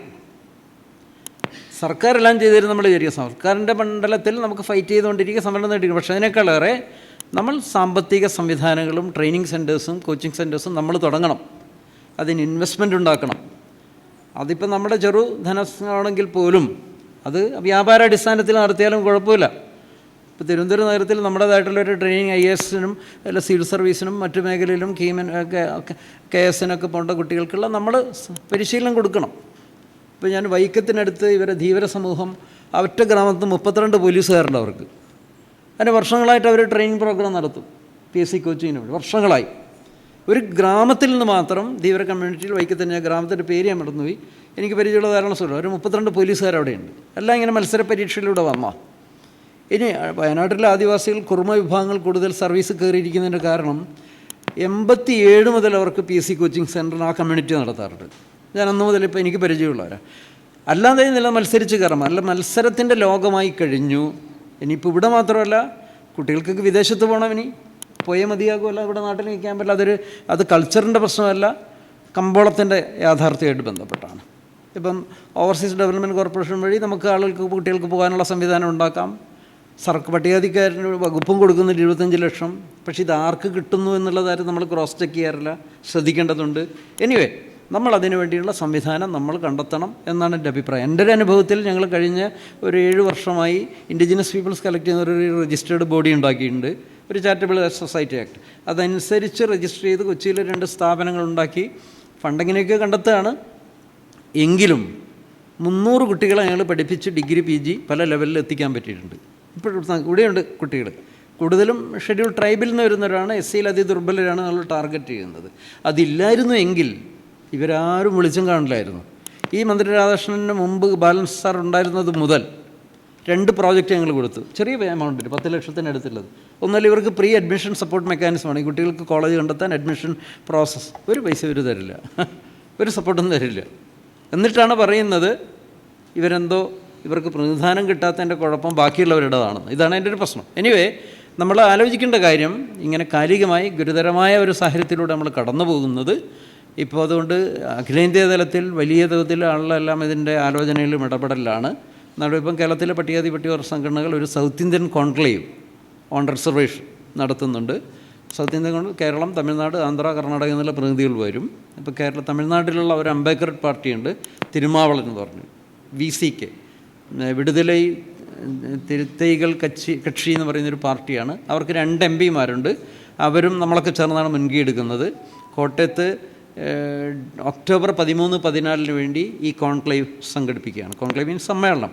സർക്കാരെല്ലാം ചെയ്തുതരും നമ്മൾ വിചാരിക്കുക. സർക്കാരിൻ്റെ മണ്ഡലത്തിൽ നമുക്ക് ഫൈറ്റ് ചെയ്തുകൊണ്ടിരിക്കുക, സമരം നേടിയിരിക്കും. പക്ഷേ അതിനേക്കാളേറെ നമ്മൾ സാമ്പത്തിക സംവിധാനങ്ങളും ട്രെയിനിങ് സെൻറ്റേഴ്സും കോച്ചിങ് സെൻറ്റേഴ്സും നമ്മൾ തുടങ്ങണം. അതിന് ഇൻവെസ്റ്റ്മെൻ്റ് ഉണ്ടാക്കണം. അതിപ്പോൾ നമ്മുടെ ചെറു ധനമാണെങ്കിൽ പോലും അത് വ്യാപാരാടിസ്ഥാനത്തിൽ നടത്തിയാലും കുഴപ്പമില്ല. ഇപ്പോൾ തിരുവനന്തപുരം നഗരത്തിൽ നമ്മുടേതായിട്ടുള്ളൊരു ട്രെയിനിങ് IAS-നും അല്ല സിവിൽ സർവീസിനും മറ്റു മേഖലയിലും KS-നൊക്കെ പോകേണ്ട കുട്ടികൾക്കുള്ള നമ്മൾ പരിശീലനം കൊടുക്കണം. ഇപ്പോൾ ഞാൻ വൈക്കത്തിനടുത്ത് ഇവരെ ധീവര സമൂഹം, ഒറ്റ ഗ്രാമത്തിൽ 32 പോലീസുകാരുണ്ട് അവർക്ക്. അതിന് വർഷങ്ങളായിട്ട് അവർ ട്രെയിനിങ് പ്രോഗ്രാം നടത്തും. PSC കോച്ചിങ്ങിന് വേണ്ടി വർഷങ്ങളായി. ഒരു ഗ്രാമത്തിൽ നിന്ന് മാത്രം ധീവര കമ്മ്യൂണിറ്റിയിൽ വൈക്കത്തിന്, ഞാൻ ഗ്രാമത്തിൻ്റെ പേര് ഞാൻ മറന്നുപോയി, എനിക്ക് പരിചയമുള്ള ധാരാളം സ്ഥലം, ഒരു 32 പോലീസുകാരവിടെയുണ്ട്. എല്ലാം ഇങ്ങനെ മത്സര പരീക്ഷയിലൂടെ വന്നാൽ. ഇനി വയനാട്ടിലെ ആദിവാസികൾ കുറുമ വിഭാഗങ്ങൾ കൂടുതൽ സർവീസ് കയറിയിരിക്കുന്നതിൻ്റെ കാരണം 87 മുതൽ അവർക്ക് PSC കോച്ചിങ് സെൻറ്റർ ആ കമ്മ്യൂണിറ്റി നടത്താറുണ്ട്. ഞാൻ അന്ന് മുതൽ ഇപ്പോൾ എനിക്ക് പരിചയമുള്ളവരാണ്. അല്ലാതെ നില മത്സരിച്ച് കയറാം. അല്ല, മത്സരത്തിൻ്റെ ലോകമായി കഴിഞ്ഞു. ഇനിയിപ്പോൾ ഇവിടെ മാത്രമല്ല, കുട്ടികൾക്കൊക്കെ വിദേശത്ത് പോകണം. ഇനി പോയേ മതിയാകുമല്ല, ഇവിടെ നാട്ടിൽ നിൽക്കാൻ പറ്റില്ല. അത് കൾച്ചറിൻ്റെ പ്രശ്നമല്ല, കമ്പോളത്തിൻ്റെ യാഥാർത്ഥ്യമായിട്ട് ബന്ധപ്പെട്ടാണ്. ഇപ്പം ഓവർസീസ് ഡെവലപ്മെൻറ്റ് കോർപ്പറേഷൻ വഴി നമുക്ക് കുട്ടികൾക്ക് പോകാനുള്ള സംവിധാനം ഉണ്ടാക്കാം. പട്ടികജാതിക്കാരന് വകുപ്പും കൊടുക്കുന്നുണ്ട് 25 ലക്ഷം. പക്ഷേ ഇത് ആർക്ക് കിട്ടുന്നു എന്നുള്ളതായിട്ട് നമ്മൾ ക്രോസ് ചെക്ക് ചെയ്യാറില്ല, ശ്രദ്ധിക്കേണ്ടതുണ്ട്. എനിവേ, നമ്മൾ അതിനു വേണ്ടിയുള്ള സംവിധാനം നമ്മൾ കണ്ടെത്തണം എന്നാണ് എൻ്റെ അഭിപ്രായം. എൻ്റെ ഒരു അനുഭവത്തിൽ ഞങ്ങൾ കഴിഞ്ഞ ഒരു 7 വർഷമായി ഇൻഡിജിനസ് പീപ്പിൾസ് കളക്ട് ചെയ്യുന്ന ഒരു രജിസ്റ്റേർഡ് ബോഡി ഉണ്ടാക്കിയിട്ടുണ്ട്, ഒരു ചാരിറ്റബിൾ സൊസൈറ്റി ആക്ട്. അതനുസരിച്ച് രജിസ്റ്റർ ചെയ്ത് കൊച്ചിയിൽ 2 സ്ഥാപനങ്ങളുണ്ടാക്കി ഫണ്ടിങ്ങിനെയൊക്കെ കണ്ടെത്തുകയാണ്. എങ്കിലും 300 കുട്ടികളെ ഞങ്ങൾ പഠിപ്പിച്ച് ഡിഗ്രി PG പല ലെവലിൽ എത്തിക്കാൻ പറ്റിയിട്ടുണ്ട്. ഇപ്പോഴും ഇവിടെയുണ്ട് കുട്ടികൾ. കൂടുതലും ഷെഡ്യൂൾ ട്രൈബിൽ നിന്ന് വരുന്നവരാണ്, SCയിൽ അതിദുർബലരാണ് നമ്മൾ ടാർഗറ്റ് ചെയ്യുന്നത്. അതില്ലായിരുന്നു എങ്കിൽ ഇവരാരും വിളിച്ചും കാണില്ലായിരുന്നു. ഈ മന്ത്രി രാധാകൃഷ്ണന് മുമ്പ് ബാലൻസ് സാർ ഉണ്ടായിരുന്നത് മുതൽ 2 പ്രോജക്റ്റ് ഞങ്ങൾ കൊടുത്തു. ചെറിയ എമൗണ്ടിന് 10 ലക്ഷത്തിനടുത്തുള്ളത്. ഒന്നല്ല, ഇവർക്ക് പ്രീ അഡ്മിഷൻ സപ്പോർട്ട് മെക്കാനിസമാണ്. ഈ കുട്ടികൾക്ക് കോളേജ് കണ്ടെത്താൻ അഡ്മിഷൻ പ്രോസസ്സ്. ഒരു പൈസ ഇവർ തരില്ല, ഒരു സപ്പോർട്ടൊന്നും തരില്ല. എന്നിട്ടാണ് പറയുന്നത് ഇവർക്ക് പ്രതിനിധാനം കിട്ടാത്തതിൻ്റെ കുഴപ്പം ബാക്കിയുള്ളവരുടേതാണെന്ന്. ഇതാണ് എൻ്റെ ഒരു പ്രശ്നം. എനിവേ, നമ്മൾ ആലോചിക്കേണ്ട കാര്യം, ഇങ്ങനെ കാലികമായി ഗുരുതരമായ ഒരു സാഹചര്യത്തിലൂടെ നമ്മൾ കടന്നു പോകുന്നത്. ഇപ്പോൾ അതുകൊണ്ട് അഖിലേന്ത്യാ തലത്തിൽ വലിയ തോതിൽ ആളുകളെല്ലാം ഇതിൻ്റെ ആലോചനയിലും ഇടപെടലാണ്. ഇപ്പം കേരളത്തിലെ പട്ടികവർഗ സംഘടനകൾ ഒരു south Indian conclave on reservation നടത്തുന്നുണ്ട്. സൗത്ത് ഇന്ത്യൻ കേരളം, തമിഴ്നാട്, ആന്ധ്ര, കർണാടക എന്നുള്ള പ്രതിനിധികൾ വരും. ഇപ്പോൾ തമിഴ്നാട്ടിലുള്ള ഒരു അംബേദ്കർ പാർട്ടിയുണ്ട്, തിരുമാവളൻ എന്ന് പറഞ്ഞു, VCK, വിടുതലൈ തിരുത്തൈകൾ കക്ഷി എന്ന് പറയുന്നൊരു പാർട്ടിയാണ്. അവർക്ക് 2 MPമാരുണ്ട്. അവരും നമ്മളൊക്കെ ചേർന്നാണ് മുൻകൈ എടുക്കുന്നത്. കോട്ടയത്ത് ഒക്ടോബർ 13, 14 വേണ്ടി ഈ കോൺക്ലേവ് സംഘടിപ്പിക്കുകയാണ്. കോൺക്ലേവ് മീൻസ് സമ്മേളനം.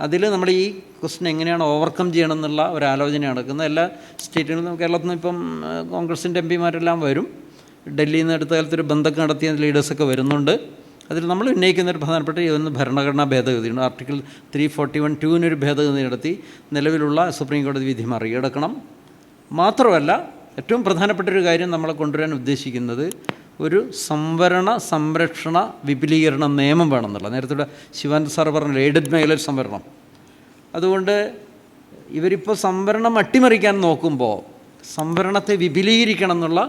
അതിൽ നമ്മൾ ഈ ക്വസ്റ്റ്യൻ എങ്ങനെയാണ് ഓവർകം ചെയ്യണം എന്നുള്ള ഒരു ആലോചന നടക്കുന്നത്. എല്ലാ സ്റ്റേറ്റുകളിലും, കേരളത്തിൽ നിന്ന് ഇപ്പം കോൺഗ്രസിൻ്റെ MPമാരെല്ലാം വരും. ഡൽഹിയിൽ നിന്ന് അടുത്ത കാലത്തൊരു ബന്ധമൊക്കെ നടത്തിയ ലീഡേഴ്സൊക്കെ വരുന്നുണ്ട്. അതിൽ നമ്മൾ ഉന്നയിക്കുന്നൊരു പ്രധാനപ്പെട്ട ഭരണഘടനാ ഭേദഗതിയുണ്ട്. ആർട്ടിക്കിൾ 341(2)നൊരു ഭേദഗതി നടത്തി നിലവിലുള്ള സുപ്രീം കോടതി വിധി മറികടക്കണം. മാത്രമല്ല, ഏറ്റവും പ്രധാനപ്പെട്ടൊരു കാര്യം നമ്മൾ കൊണ്ടുവരാൻ ഉദ്ദേശിക്കുന്നത് ഒരു സംവരണ സംരക്ഷണ വിപുലീകരണ നിയമം വേണമെന്നുള്ള. നേരത്തെ ശിവാനന്ദ സാർ പറഞ്ഞ എയ്ഡഡ് മേഖലയിൽ സംവരണം. അതുകൊണ്ട് ഇവരിപ്പോൾ സംവരണം അട്ടിമറിക്കാൻ നോക്കുമ്പോൾ സംവരണത്തെ വിപുലീകരിക്കണം എന്നുള്ള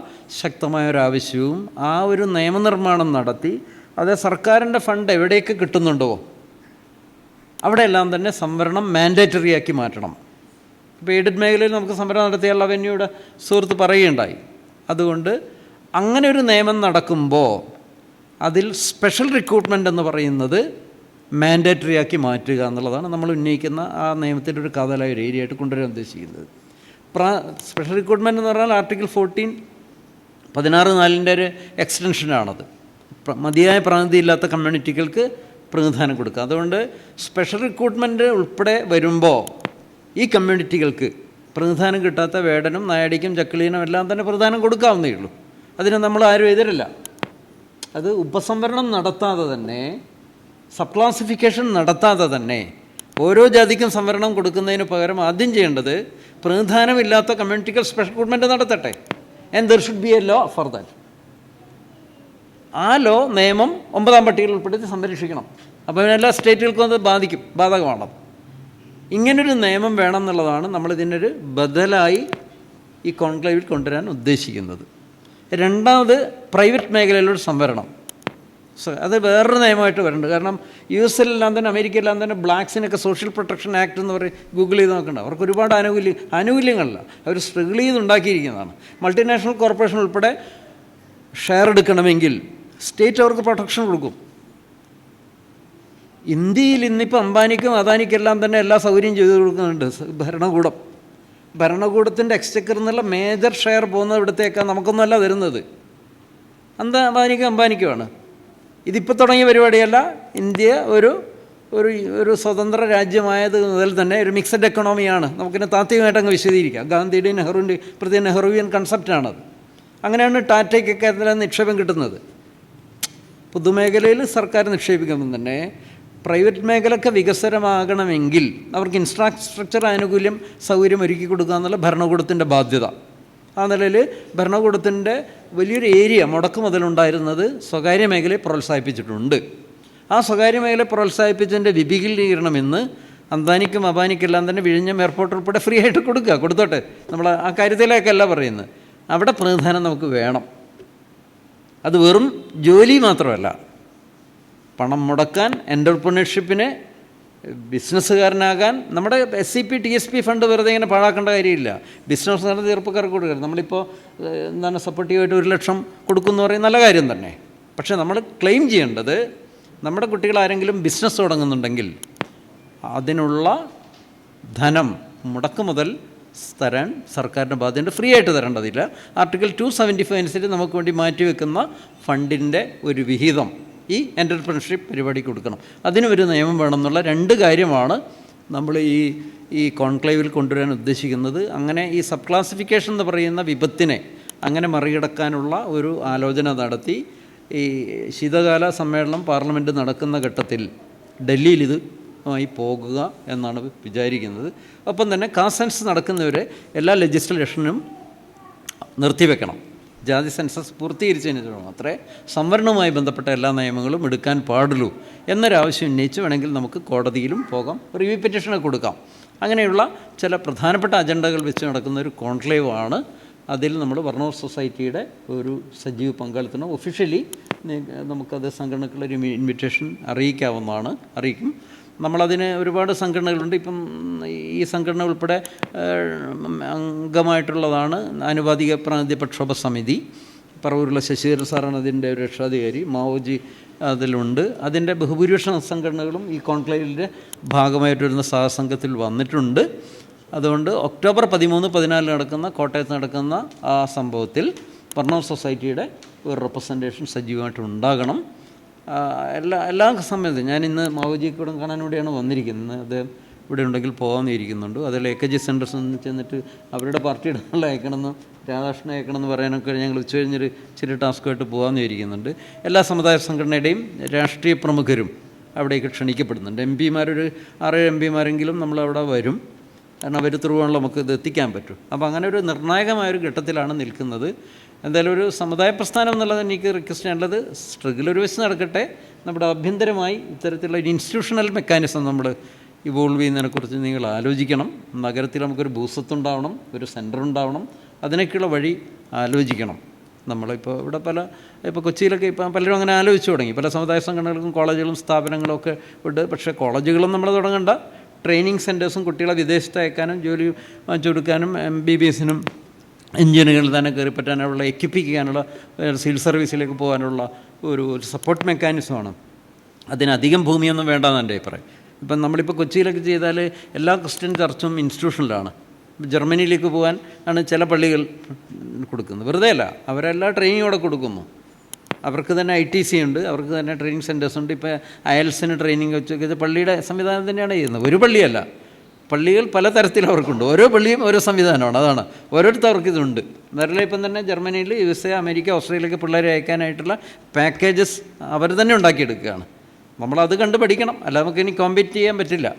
ശക്തമായൊരാവശ്യവും ആ ഒരു നിയമനിർമ്മാണം നടത്തി അത് സർക്കാരിൻ്റെ ഫണ്ട് എവിടെയൊക്കെ കിട്ടുന്നുണ്ടോ അവിടെയെല്ലാം തന്നെ സംവരണം മാൻഡേറ്ററി ആക്കി മാറ്റണം. ഇപ്പോൾ എയ്ഡഡ് മേഖലയിൽ നമുക്ക് സംവരണം നടത്തിയുള്ള വെന്യൂടെ സുഹൃത്ത് പറയുകയുണ്ടായി. അതുകൊണ്ട് അങ്ങനെ ഒരു നിയമം നടക്കുമ്പോൾ അതിൽ സ്പെഷ്യൽ റിക്രൂട്ട്മെൻ്റ് എന്ന് പറയുന്നത് മാൻഡേറ്ററി ആക്കി മാറ്റുക എന്നുള്ളതാണ് നമ്മൾ ഉന്നയിക്കുന്ന ആ നിയമത്തിൻ്റെ ഒരു കാതലായ ഒരു ഏരിയ ആയിട്ട് കൊണ്ടുവരാൻ ഉദ്ദേശിക്കുന്നത്. സ്പെഷ്യൽ റിക്രൂട്ട്മെൻ്റ് എന്ന് പറഞ്ഞാൽ ആർട്ടിക്കിൾ 16(4)ൻ്റെ ഒരു എക്സ്റ്റൻഷനാണത്. മതിയായ പ്രാതിനിധ്യമില്ലാത്ത കമ്മ്യൂണിറ്റികൾക്ക് പ്രതിനിധാനം കൊടുക്കുക. അതുകൊണ്ട് സ്പെഷ്യൽ റിക്രൂട്ട്മെൻറ്റ് ഉൾപ്പെടെ വരുമ്പോൾ ഈ കമ്മ്യൂണിറ്റികൾക്ക് പ്രതിനിധാനം കിട്ടാത്ത വേടനും നായടിക്കും ചക്കിളീനും എല്ലാം തന്നെ പ്രതിനിധാനം കൊടുക്കാവുന്നേ ഉള്ളൂ. അതിന് നമ്മൾ ആരും എതിരല്ല. അത് ഉപസംവരണം നടത്താതെ തന്നെ, സബ് ക്ലാസിഫിക്കേഷൻ നടത്താതെ തന്നെ ഓരോ ജാതിക്കും സംവരണം കൊടുക്കുന്നതിന് പകരം ആദ്യം ചെയ്യേണ്ടത് പ്രതിനിധാനമില്ലാത്ത കമ്മ്യൂണിറ്റികൾ സ്പെഷ്യൽ റിക്രൂട്ട്മെൻറ്റ് നടത്തട്ടെ. And there should be a law for that. ആ ലോ നിയമം 9ാം പട്ടികയിൽ ഉൾപ്പെടുത്തി സംരക്ഷിക്കണം. അപ്പോൾ എല്ലാ സ്റ്റേറ്റുകൾക്കും അത് ബാധകമാണ്. ഇങ്ങനൊരു നിയമം വേണം എന്നുള്ളതാണ് നമ്മളിതിനൊരു ബദലായി ഈ കോൺക്ലേവിൽ കൊണ്ടുവരാൻ ഉദ്ദേശിക്കുന്നത്. രണ്ടാമത്, പ്രൈവറ്റ് മേഖലയിലൊരു സംവരണം. അത് വേറൊരു നിയമമായിട്ട് വരുന്നുണ്ട്. കാരണം US-ലെല്ലാം തന്നെ, അമേരിക്കയിലെല്ലാം തന്നെ ബ്ലാക്സിനൊക്കെ സോഷ്യൽ പ്രൊട്ടക്ഷൻ ആക്ട് എന്ന് പറയും, ഗൂഗിൾ ചെയ്ത് നോക്കണ്ട. അവർക്ക് ഒരുപാട് ആനുകൂല്യങ്ങളില്ല, അവർ സ്ട്രഗിൾ ചെയ്തുണ്ടാക്കിയിരിക്കുന്നതാണ്. മൾട്ടിനാഷണൽ കോർപ്പറേഷൻ ഉൾപ്പെടെ ഷെയർ എടുക്കണമെങ്കിൽ സ്റ്റേറ്റ് അവർക്ക് പ്രൊട്ടക്ഷൻ കൊടുക്കും. ഇന്ത്യയിൽ ഇന്നിപ്പോൾ അംബാനിക്കും അദാനിക്കെല്ലാം തന്നെ എല്ലാ സൗകര്യം ചെയ്തു കൊടുക്കുന്നുണ്ട് ഭരണകൂടത്തിൻ്റെ എക്സ്ചക്കറിൽ നിന്നുള്ള മേജർ ഷെയർ പോകുന്നത് ഇവിടത്തേക്കാണ്, നമുക്കൊന്നുമല്ല തരുന്നത്. അംബാനിക്കുമാണ്. ഇതിപ്പോൾ തുടങ്ങിയ പരിപാടിയല്ല. ഇന്ത്യ ഒരു സ്വതന്ത്ര രാജ്യമായത് മുതൽ തന്നെ ഒരു മിക്സഡ് എക്കണോമിയാണ്. നമുക്കിനെ താത്വികമായിട്ട് അങ്ങ് വിശദീകരിക്കാം. ഗാന്ധിയുടെയും നെഹ്റുവിയൻ കൺസെപ്റ്റാണത്. അങ്ങനെയാണ് ടാറ്റയ്ക്കൊക്കെ അതിൽ നിക്ഷേപം കിട്ടുന്നത്. പൊതുമേഖലയിൽ സർക്കാർ നിക്ഷേപിക്കുമ്പോൾ തന്നെ പ്രൈവറ്റ് മേഖലയൊക്കെ വികസനമാകണമെങ്കിൽ അവർക്ക് ഇൻഫ്രാസ്ട്രക്ചർ ആനുകൂല്യം സൗകര്യം ഒരുക്കി കൊടുക്കുക എന്നുള്ള ഭരണകൂടത്തിൻ്റെ ബാധ്യത. ആ നിലയിൽ ഭരണകൂടത്തിൻ്റെ വലിയൊരു ഏരിയ മുടക്ക് മുതലുണ്ടായിരുന്നത് സ്വകാര്യ മേഖലയെ പ്രോത്സാഹിപ്പിച്ചിട്ടുണ്ട്. ആ സ്വകാര്യ മേഖലയെ പ്രോത്സാഹിപ്പിച്ചതിൻ്റെ വിപുലീകരണമെന്ന് അംബാനിക്കും അബാനിക്കെല്ലാം തന്നെ വിഴിഞ്ഞം എയർപോർട്ട് ഉൾപ്പെടെ ഫ്രീ ആയിട്ട് കൊടുത്തോട്ടെ. നമ്മൾ ആ കാര്യത്തിലേക്കല്ല പറയുന്നത്. അവിടെ പ്രതിനിധാനം നമുക്ക് വേണം. അത് വെറും ജോലി മാത്രമല്ല, പണം മുടക്കാൻ, എൻ്റർപ്രണർഷിപ്പിന്, ബിസിനസ്സുകാരനാകാൻ നമ്മുടെ SCP TSP ഫണ്ട് വെറുതെ ഇങ്ങനെ പാഴാക്കേണ്ട കാര്യമില്ല. ബിസിനസ് നടന്ന ചെറുപ്പക്കാർക്ക് കൊടുക്കുക. നമ്മളിപ്പോൾ സപ്പോർട്ടീവായിട്ട് 1 ലക്ഷം കൊടുക്കുമെന്ന് പറയും, നല്ല കാര്യം തന്നെ. പക്ഷേ നമ്മൾ ക്ലെയിം ചെയ്യേണ്ടത്, നമ്മുടെ കുട്ടികൾ ആരെങ്കിലും ബിസിനസ് തുടങ്ങുന്നുണ്ടെങ്കിൽ അതിനുള്ള ധനം, മുടക്ക് മുതൽ തരാൻ സർക്കാരിൻ്റെ ബാധ്യത, ഫ്രീ ആയിട്ട് തരേണ്ടതില്ല. ആർട്ടിക്കിൾ 275 അനുസരിച്ച് നമുക്ക് വേണ്ടി മാറ്റിവെക്കുന്ന ഫണ്ടിൻ്റെ ഒരു വിഹിതം ഈ എൻ്റർപ്രണർഷിപ്പ് പരിപാടിക്ക് കൊടുക്കണം. അതിനൊരു നിയമം വേണമെന്നുള്ള 2 കാര്യമാണ് നമ്മൾ ഈ കോൺക്ലേവിൽ കൊണ്ടുവരാൻ ഉദ്ദേശിക്കുന്നത്. അങ്ങനെ ഈ സബ് ക്ലാസിഫിക്കേഷൻ എന്ന് പറയുന്ന വിപത്തിനെ അങ്ങനെ മറികടക്കാനുള്ള ഒരു ആലോചന നടത്തി ഈ ശീതകാല സമ്മേളനം പാർലമെൻറ്റ് നടക്കുന്ന ഘട്ടത്തിൽ ഡൽഹിയിൽ ഇത് പോകുക എന്നാണ് വിചാരിക്കുന്നത്. ഒപ്പം തന്നെ കാസ്റ്റ് സെൻസസ് നടക്കുന്നവരെ എല്ലാ ലെജിസ്ലേഷനും നിർത്തിവെക്കണം. ജാതി സെൻസസ് പൂർത്തീകരിച്ചതിന് മാത്രമേ സംവരണവുമായി ബന്ധപ്പെട്ട എല്ലാ നിയമങ്ങളും എടുക്കാൻ പാടുള്ളൂ എന്നൊരാവശ്യം ഉന്നയിച്ച് വേണമെങ്കിൽ നമുക്ക് കോടതിയിലും പോകാം, റിവ്യൂ പെറ്റീഷനൊക്കെ കൊടുക്കാം. അങ്ങനെയുള്ള ചില പ്രധാനപ്പെട്ട അജണ്ടകൾ വെച്ച് നടക്കുന്ന ഒരു കോൺക്ലേവാണ്. അതിൽ നമ്മൾ വർണ്ണോർ സൊസൈറ്റിയുടെ ഒരു സജീവ പങ്കാളിത്തം ഒഫീഷ്യലി നമുക്കത് സംഘടനക്കുള്ളൊരു ഇൻവിറ്റേഷൻ അറിയിക്കും. നമ്മളതിന് ഒരുപാട് സംഘടനകളുണ്ട്. ഇപ്പം ഈ സംഘടന ഉൾപ്പെടെ അംഗമായിട്ടുള്ളതാണ് ആനുപാതിക പ്രാതിനിധ്യ പ്രക്ഷോഭ സമിതി. പറവൂരുള്ള ശശിധരൻ സാറാണ് അതിൻ്റെ ഒരു രക്ഷാധികാരി. മാവോജി അതിലുണ്ട്. അതിൻ്റെ ബഹുഭൂരിപക്ഷം സംഘടനകളും ഈ കോൺക്ലേവിൻ്റെ ഭാഗമായിട്ട് വരുന്ന സഹസംഘത്തിൽ വന്നിട്ടുണ്ട്. അതുകൊണ്ട് ഒക്ടോബർ 13-14 നടക്കുന്ന കോട്ടയത്ത് നടക്കുന്ന ആ സംഭവത്തിൽ വർണ്ണോർ സൊസൈറ്റിയുടെ ഒരു റെപ്രസെൻറ്റേഷൻ സജീവമായിട്ട് ഉണ്ടാകണം. എല്ലാ സമയത്തും ഞാൻ ഇന്ന് മാവോജിയെ കൂടെ കാണാൻ വേണ്ടിയാണ് വന്നിരിക്കുന്നത്. അദ്ദേഹം ഇവിടെ ഉണ്ടെങ്കിൽ പോകാമെന്ന് ഇരിക്കുന്നുണ്ട്. അതിൽ AKG സെൻറ്റേഴ്സ് ചെന്നിട്ട് അവരുടെ പാർട്ടിയുടെ ആളെ അയക്കണമെന്ന്, രാധാകൃഷ്ണൻ അയക്കണമെന്ന് പറയാനൊക്കെ ഞങ്ങൾ ഉച്ചകഴിഞ്ഞൊരു ചെറിയ ടാസ്ക്കുമായിട്ട് പോകാമെന്ന് ഇരിക്കുന്നുണ്ട്. എല്ലാ സമുദായ സംഘടനയുടെയും രാഷ്ട്രീയ പ്രമുഖരും അവിടേക്ക് ക്ഷണിക്കപ്പെടുന്നുണ്ട്. MP-മാരൊരു 6-7 MP-മാരെങ്കിലും നമ്മളവിടെ വരും. കാരണം അവർ ത്രൂവാണല്ലോ നമുക്ക് ഇത് എത്തിക്കാൻ പറ്റും. അപ്പോൾ അങ്ങനെ ഒരു നിർണായകമായൊരു ഘട്ടത്തിലാണ് നിൽക്കുന്നത്. എന്തായാലും ഒരു സമുദായ പ്രസ്ഥാനം എന്നുള്ളത് എനിക്ക് റിക്വസ്റ്റ് ചെയ്യാനുള്ളത്, സ്ട്രഗിൾ ഒരു വശം നടക്കട്ടെ, നമ്മുടെ ആഭ്യന്തരമായി ഇത്തരത്തിലുള്ള ഒരു ഇൻസ്റ്റിറ്റ്യൂഷണൽ മെക്കാനിസം നമ്മൾ ഇവോൾവ് ചെയ്യുന്നതിനെക്കുറിച്ച് നിങ്ങൾ ആലോചിക്കണം. നഗരത്തിൽ നമുക്കൊരു ഭൂസ്വത്ത് ഉണ്ടാവണം, ഒരു സെൻറ്റർ ഉണ്ടാവണം, അതിനൊക്കെയുള്ള വഴി ആലോചിക്കണം. നമ്മളിപ്പോൾ ഇവിടെ ഇപ്പോൾ കൊച്ചിയിലൊക്കെ ഇപ്പം പലരും അങ്ങനെ ആലോചിച്ച് തുടങ്ങി. പല സമുദായ സംഘടനകൾക്കും കോളേജുകളും സ്ഥാപനങ്ങളും ഒക്കെ ഉണ്ട്. പക്ഷേ കോളേജുകളും നമ്മൾ തുടങ്ങേണ്ട, ട്രെയിനിങ് സെൻറ്റേഴ്സും കുട്ടികളെ വിദേശത്ത് അയക്കാനും ജോലി വാങ്ങിച്ചു കൊടുക്കാനും MBBS-നും എഞ്ചിനുകളിൽ തന്നെ കയറിപ്പറ്റാനുള്ള എക്യുപ്പിക്കാനുള്ള സിവിൽ സർവീസിലേക്ക് പോകാനുള്ള ഒരു സപ്പോർട്ട് മെക്കാനിസമാണ്. അതിനധികം ഭൂമിയൊന്നും വേണ്ടെന്ന് എൻ്റെ അഭിപ്രായം. ഇപ്പം നമ്മളിപ്പോൾ കൊച്ചിയിലൊക്കെ ചെയ്താൽ എല്ലാ ക്രിസ്ത്യൻ ചർച്ചും ഇൻസ്റ്റിറ്റ്യൂഷനിലാണ്. ജർമ്മനിയിലേക്ക് പോകാൻ ആണ് ചില പള്ളികൾ കൊടുക്കുന്നത്. വെറുതെ അല്ല, അവരെല്ലാ ട്രെയിനിങ്ങോടെ കൊടുക്കുന്നു. അവർക്ക് തന്നെ ITC ഉണ്ട്, അവർക്ക് തന്നെ ട്രെയിനിങ് സെൻറ്റേഴ്സ് ഉണ്ട്. ഇപ്പോൾ IELTS-ന് ട്രെയിനിങ് വെച്ച് പള്ളിയുടെ സംവിധാനം തന്നെയാണ് ചെയ്യുന്നത്. ഒരു പള്ളിയല്ല, പള്ളികൾ പലതരത്തിൽ അവർക്കുണ്ട്. ഓരോ പള്ളിയും ഓരോ സംവിധാനമാണ്. അതാണ് ഓരോരുത്തർക്ക് ഇതുണ്ട്. നേരത്തെ ഇപ്പം തന്നെ ജർമ്മനിയിൽ, USA, അമേരിക്ക, ഓസ്ട്രേലിയയിലേക്ക് പിള്ളേരെ അയക്കാനായിട്ടുള്ള പാക്കേജസ് അവർ തന്നെ ഉണ്ടാക്കിയെടുക്കുകയാണ്. നമ്മളത് കണ്ട് പഠിക്കണം, അല്ല നമുക്കിനി കോമ്പീറ്റ് ചെയ്യാൻ പറ്റില്ല.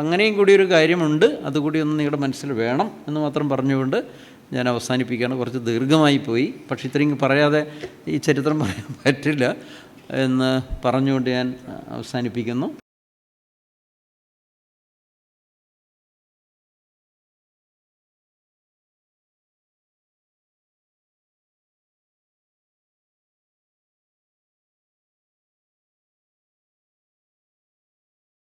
അങ്ങനെയും കൂടി ഒരു കാര്യമുണ്ട്. അതുകൂടി ഒന്ന് നിങ്ങളുടെ മനസ്സിൽ വേണം എന്ന് മാത്രം പറഞ്ഞുകൊണ്ട് ഞാൻ അവസാനിപ്പിക്കുകയാണ്. കുറച്ച് ദീർഘമായി പോയി, പക്ഷേ ഇത്രയും പറയാതെ ഈ ചരിത്രം പറയാൻ പറ്റില്ല എന്ന് പറഞ്ഞുകൊണ്ട് ഞാൻ അവസാനിപ്പിക്കുന്നു.